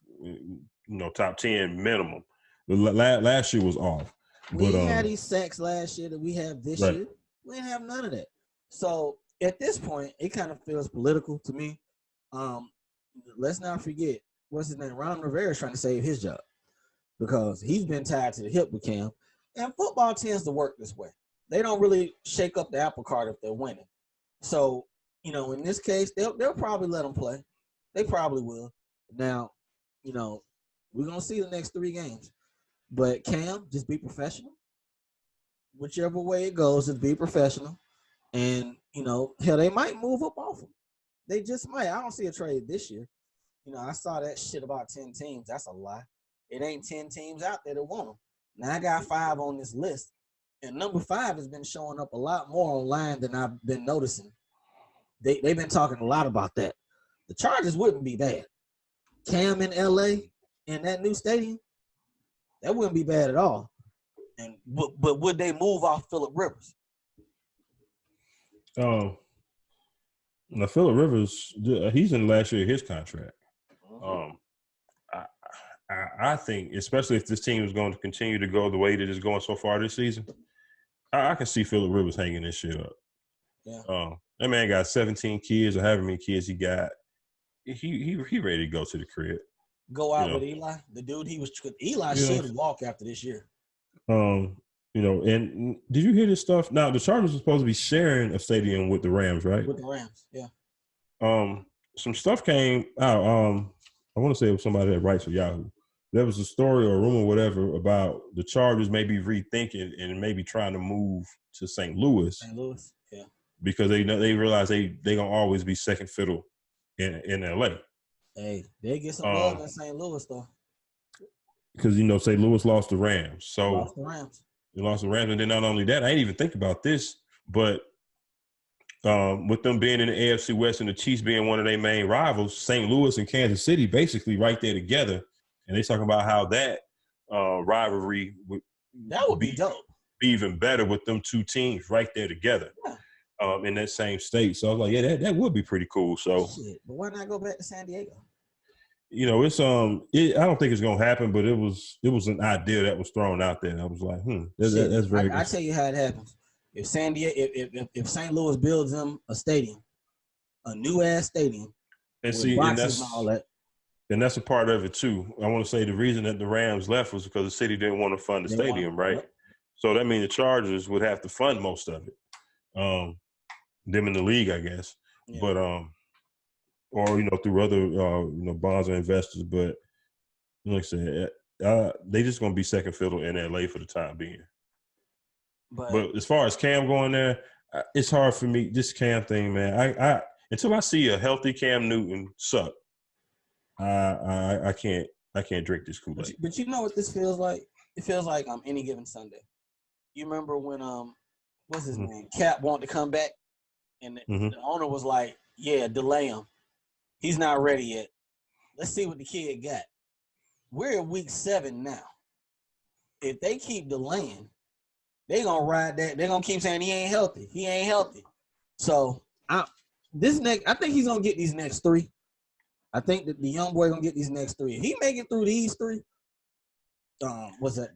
top 10 minimum. Last year was off. We had these sacks last year that we have this year. We didn't have none of that. So at this point, it kind of feels political to me. Let's not forget, what's his name? Ron Rivera is trying to save his job because he's been tied to the hip with Cam. And football tends to work this way. They don't really shake up the apple cart if they're winning. So, in this case, they'll probably let them play. They probably will. Now, we're going to see the next 3 games. But Cam, just be professional. Whichever way it goes, just be professional. And, hell, they might move up off him. They just might. I don't see a trade this year. I saw that shit about 10 teams. That's a lie. It ain't 10 teams out there that want him. Now I got 5 on this list. And number 5 has been showing up a lot more online than I've been noticing. They've been talking a lot about that. The Chargers wouldn't be bad. Cam in LA in that new stadium, that wouldn't be bad at all. And but would they move off Phillip Rivers? Now Phillip Rivers, he's in last year of his contract. I think, especially if this team is going to continue to go the way that it's going so far this season, I can see Phillip Rivers hanging this shit up. Yeah. That man got 17 kids or however many kids he got. He ready to go to the crib. Go out with Eli, the dude Eli should walk after this year. And did you hear this stuff? Now the Chargers are supposed to be sharing a stadium with the Rams, right? With the Rams, yeah. Some stuff came out. I want to say it was somebody that writes for Yahoo. There was a story or a rumor, or whatever, about the Chargers maybe rethinking and maybe trying to move to St. Louis. St. Louis, yeah. Because they realize they gonna always be second fiddle in LA. Hey, they get some love in St. Louis though. Because St. Louis lost the Rams. So lost the Rams. They lost the Rams, and then not only that, I didn't even think about this, but with them being in the AFC West and the Chiefs being one of their main rivals, St. Louis and Kansas City basically right there together. And they talking about how that rivalry would be dope. Be even better with them 2 teams right there together in that same state. So I was like, yeah, that would be pretty cool. So, but why not go back to San Diego? It's I don't think it's gonna happen, but it was an idea that was thrown out there. And I was like, that's very. I tell you how it happens. If if St. Louis builds them a stadium, a new ass stadium, and that's a part of it too. I want to say the reason that the Rams left was because the city didn't want to fund the stadium, right? Yep. So that means the Chargers would have to fund most of it. Them in the league, I guess, but or through other bonds or investors. But like I said, they just gonna be second fiddle in LA for the time being. But as far as Cam going there, it's hard for me. This Cam thing, man. I until I see a healthy Cam Newton suck, I can't drink this Kool-Aid. But you know what this feels like? It feels like Any Given Sunday. You remember when what's his name? Cap wanted to come back, and the owner was like, "Yeah, delay him. He's not ready yet. Let's see what the kid got." We're at week 7 now. If they keep delaying, they're gonna ride that. They're gonna keep saying he ain't healthy. He ain't healthy. So I think he's gonna get these next 3. I think that the young boy gonna get these next 3. If he make it through these 3, what's that?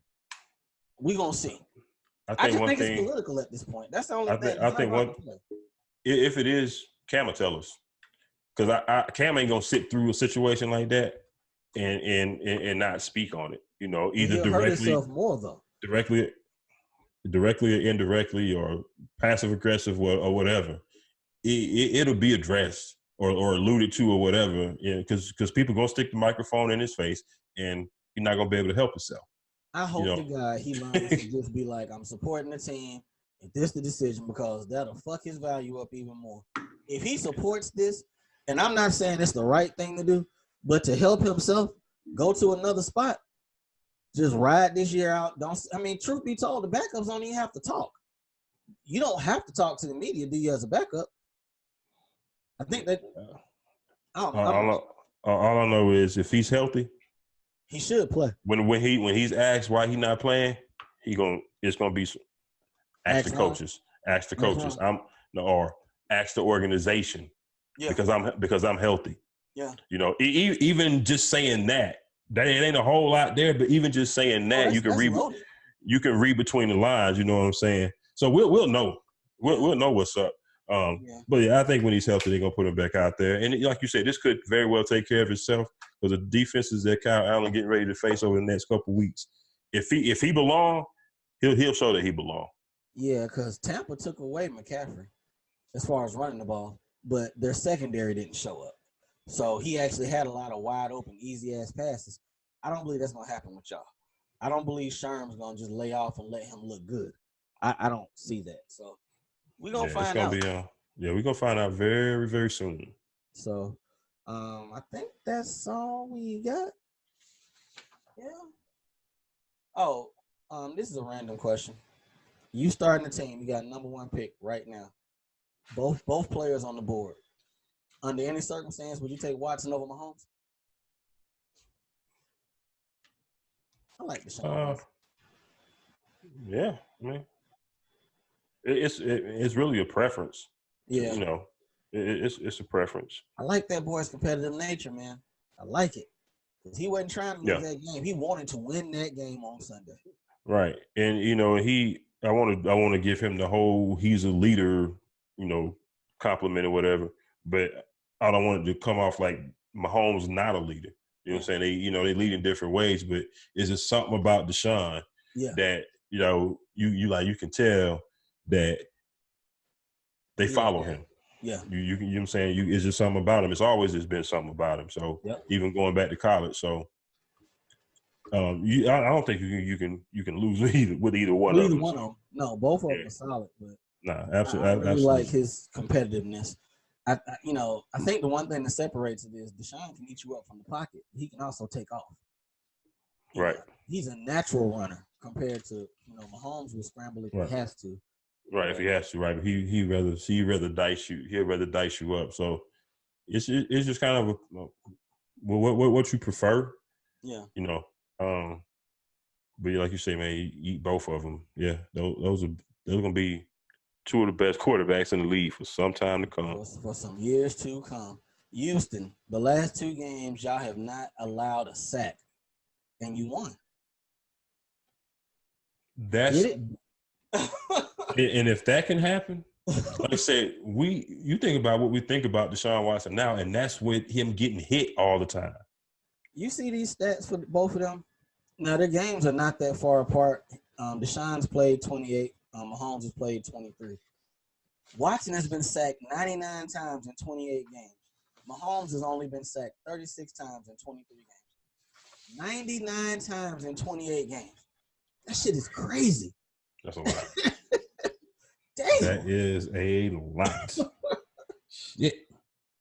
We gonna see. I just think it's political at this point. That's the only thing. I think if it is, Cam will tell us, because Cam ain't gonna sit through a situation like that and not speak on it. Either he'll directly. hurt himself more though. Directly. directly or indirectly or passive aggressive or whatever, it'll be addressed or alluded to or whatever. Because people gonna stick the microphone in his face and he's not gonna be able to help himself. I hope the guy he learns to just be like, I'm supporting the team. If this the decision, because that'll fuck his value up even more. If he supports this, and I'm not saying it's the right thing to do, but to help himself go to another spot, just ride this year out. Truth be told, the backups don't even have to talk. You don't have to talk to the media, do you, as a backup? I think that all I know is if he's healthy, he should play. When he's asked why he's not playing, it's gonna be ask the coaches. Ask the coaches. Or ask the organization. Yeah. Because I'm healthy. Yeah. Even just saying that it ain't a whole lot there, but even just saying that you can read between the lines. You know what I'm saying? So we'll know. We'll know what's up. But yeah, I think when he's healthy, they're gonna put him back out there. And like you said, this could very well take care of itself because the defenses that Kyle Allen getting ready to face over the next couple of weeks. If he belong, he'll show that he belong. Yeah, because Tampa took away McCaffrey as far as running the ball, but their secondary didn't show up. So he actually had a lot of wide open, easy ass passes. I don't believe that's gonna happen with y'all. I don't believe Sherm's gonna just lay off and let him look good. I don't see that. So we're gonna find out. We're gonna find out very, very soon. So I think that's all we got. Yeah. Oh, this is a random question. You starting the team, you got number 1 pick right now. Both players on the board. Under any circumstance, would you take Watson over Mahomes? I like Deshaun. Yeah, I mean, it's really a preference. Yeah, it's a preference. I like that boy's competitive nature, man. I like it because he wasn't trying to lose that game. He wanted to win that game on Sunday. Right, and I want to give him the whole he's a leader, compliment or whatever. But I don't want it to come off like Mahomes not a leader. You know what I'm saying? They lead in different ways, but is it something about Deshaun that you can tell that they follow him? Yeah, you know what I'm saying? It's just something about him. It's always just been something about him. So even going back to college, so I don't think you can lose with either one of them. No, both of them are solid, but absolutely. I really like his competitiveness. I think the one thing that separates it is Deshaun can eat you up from the pocket. He can also take off. Right. He's a natural runner compared to Mahomes will scramble if he has to. Right, if he has to, right. But he'd rather dice you. He'd rather dice you up. So it's just kind of what you prefer. Yeah. But like you say, man, you eat both of them. Yeah, those are gonna be two of the best quarterbacks in the league for some time to come. For some years to come. Houston, the last 2 games, y'all have not allowed a sack, and you won. That's it. And if that can happen, like I said, you think about what we think about Deshaun Watson now, and that's with him getting hit all the time. You see these stats for both of them? Now, their games are not that far apart. Deshaun's played 28. Mahomes has played 23. Watson has been sacked 99 times in 28 games. Mahomes has only been sacked 36 times in 23 games. 99 times in 28 games. That shit is crazy. That's a lot. Damn. That is a lot. Shit.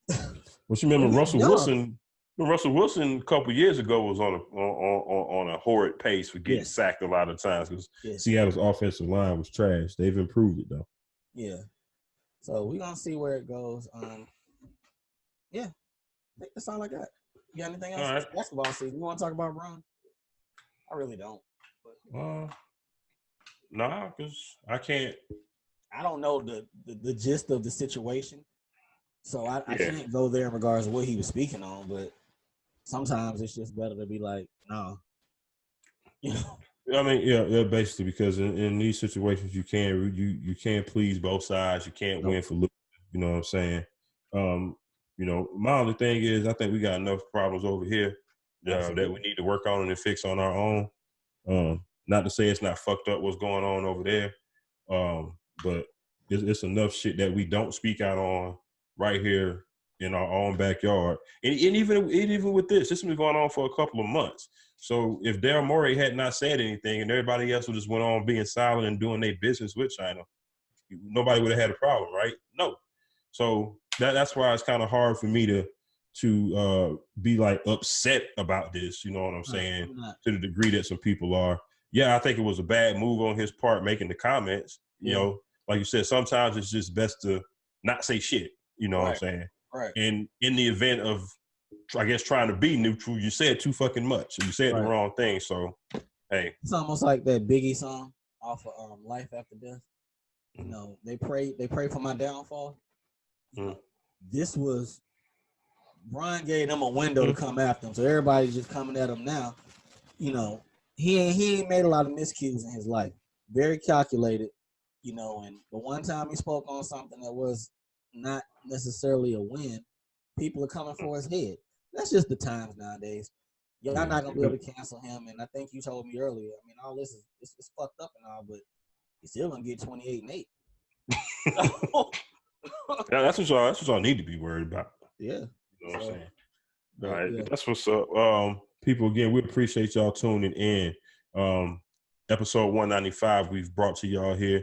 But you remember Russell Wilson? Russell Wilson a couple years ago was on a horrid pace for getting sacked a lot of times because Seattle's offensive line was trash. They've improved it though. Yeah. So we're gonna see where it goes. Yeah. I think that's all I got. You got anything else? All right. Basketball season. You want to talk about Bron? I really don't. But nah, because I can't. I don't know the gist of the situation, so I can't go there in regards to what he was speaking on. But sometimes it's just better to be like, no. I mean, basically, because in these situations, you can't please both sides. You can't win for losing. You know what I'm saying? My only thing is, I think we got enough problems over here that we need to work on and fix on our own. Not to say it's not fucked up what's going on over there, but it's enough shit that we don't speak out on right here in our own backyard. And even with this has been going on for a couple of months. So if Daryl Morey had not said anything and everybody else would just went on being silent and doing their business with China, nobody would have had a problem, right? No. So that's why it's kind of hard for me to be like upset about this. You know what I'm saying? To the degree that some people are. Yeah, I think it was a bad move on his part making the comments. You know, like you said, sometimes it's just best to not say shit. You know what I'm saying? Right. And in the event of, I guess, trying to be neutral, you said too fucking much. And you said the wrong thing. So, hey. It's almost like that Biggie song off of Life After Death. You know, they pray for my downfall. You know, this was, Brian gave them a window to come after him. So everybody's just coming at him now. You know, he ain't made a lot of miscues in his life. Very calculated, you know, and the one time he spoke on something that was not necessarily a win, people are coming for his head. That's just the times nowadays. Y'all not gonna be able to cancel him. And I think you told me earlier, I mean, all this is it's fucked up and all, but he's still gonna get 28-8. Yeah, that's what y'all need to be worried about. Yeah. You know what I'm saying? All right, that's what's up. People, again, we appreciate y'all tuning in. Episode 195 we've brought to y'all here.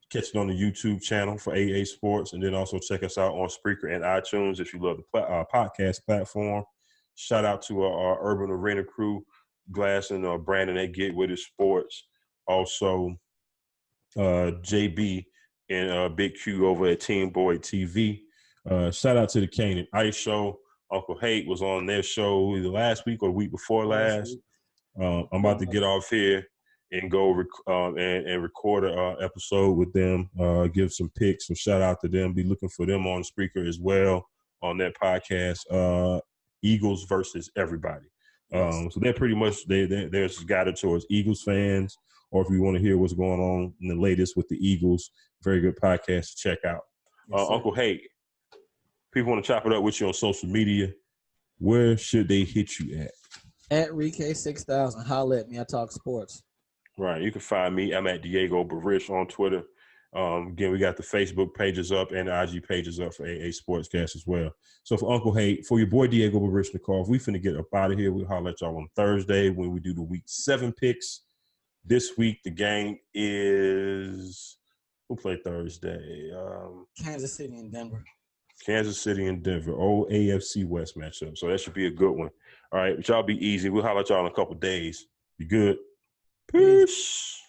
Catch it on the YouTube channel for AA Sports, and then also check us out on Spreaker and iTunes if you love the podcast platform. Shout out to our Urban Arena crew, Glass and Brandon at Get With It Sports. Also, JB and Big Q over at Team Boy TV. Shout out to the Kane and Ice Show. Uncle Hate was on their show either last week or the week before last. I'm about to get off here and go and record an episode with them, give some picks, some shout out to them. Be looking for them on Spreaker as well on that podcast, Eagles versus everybody. So they're pretty much, they're guided towards Eagles fans, or if you want to hear what's going on in the latest with the Eagles, very good podcast to check out. Uncle Hate, people want to chop it up with you on social media. Where should they hit you at? At ReK6000. Holla at me. I talk sports. Right. You can find me. I'm at Diego Barish on Twitter. Again, we got the Facebook pages up and the IG pages up for AA Sportscast as well. So for Uncle Hate, for your boy Diego Barishnikov, we finna get up out of here. We'll holler at y'all on Thursday when we do the Week 7 picks. This week, the game is, who played Thursday? Kansas City and Denver. Kansas City and Denver, old AFC West matchup. So that should be a good one. All right, but y'all be easy. We'll holler at y'all in a couple days. Be good. Peace.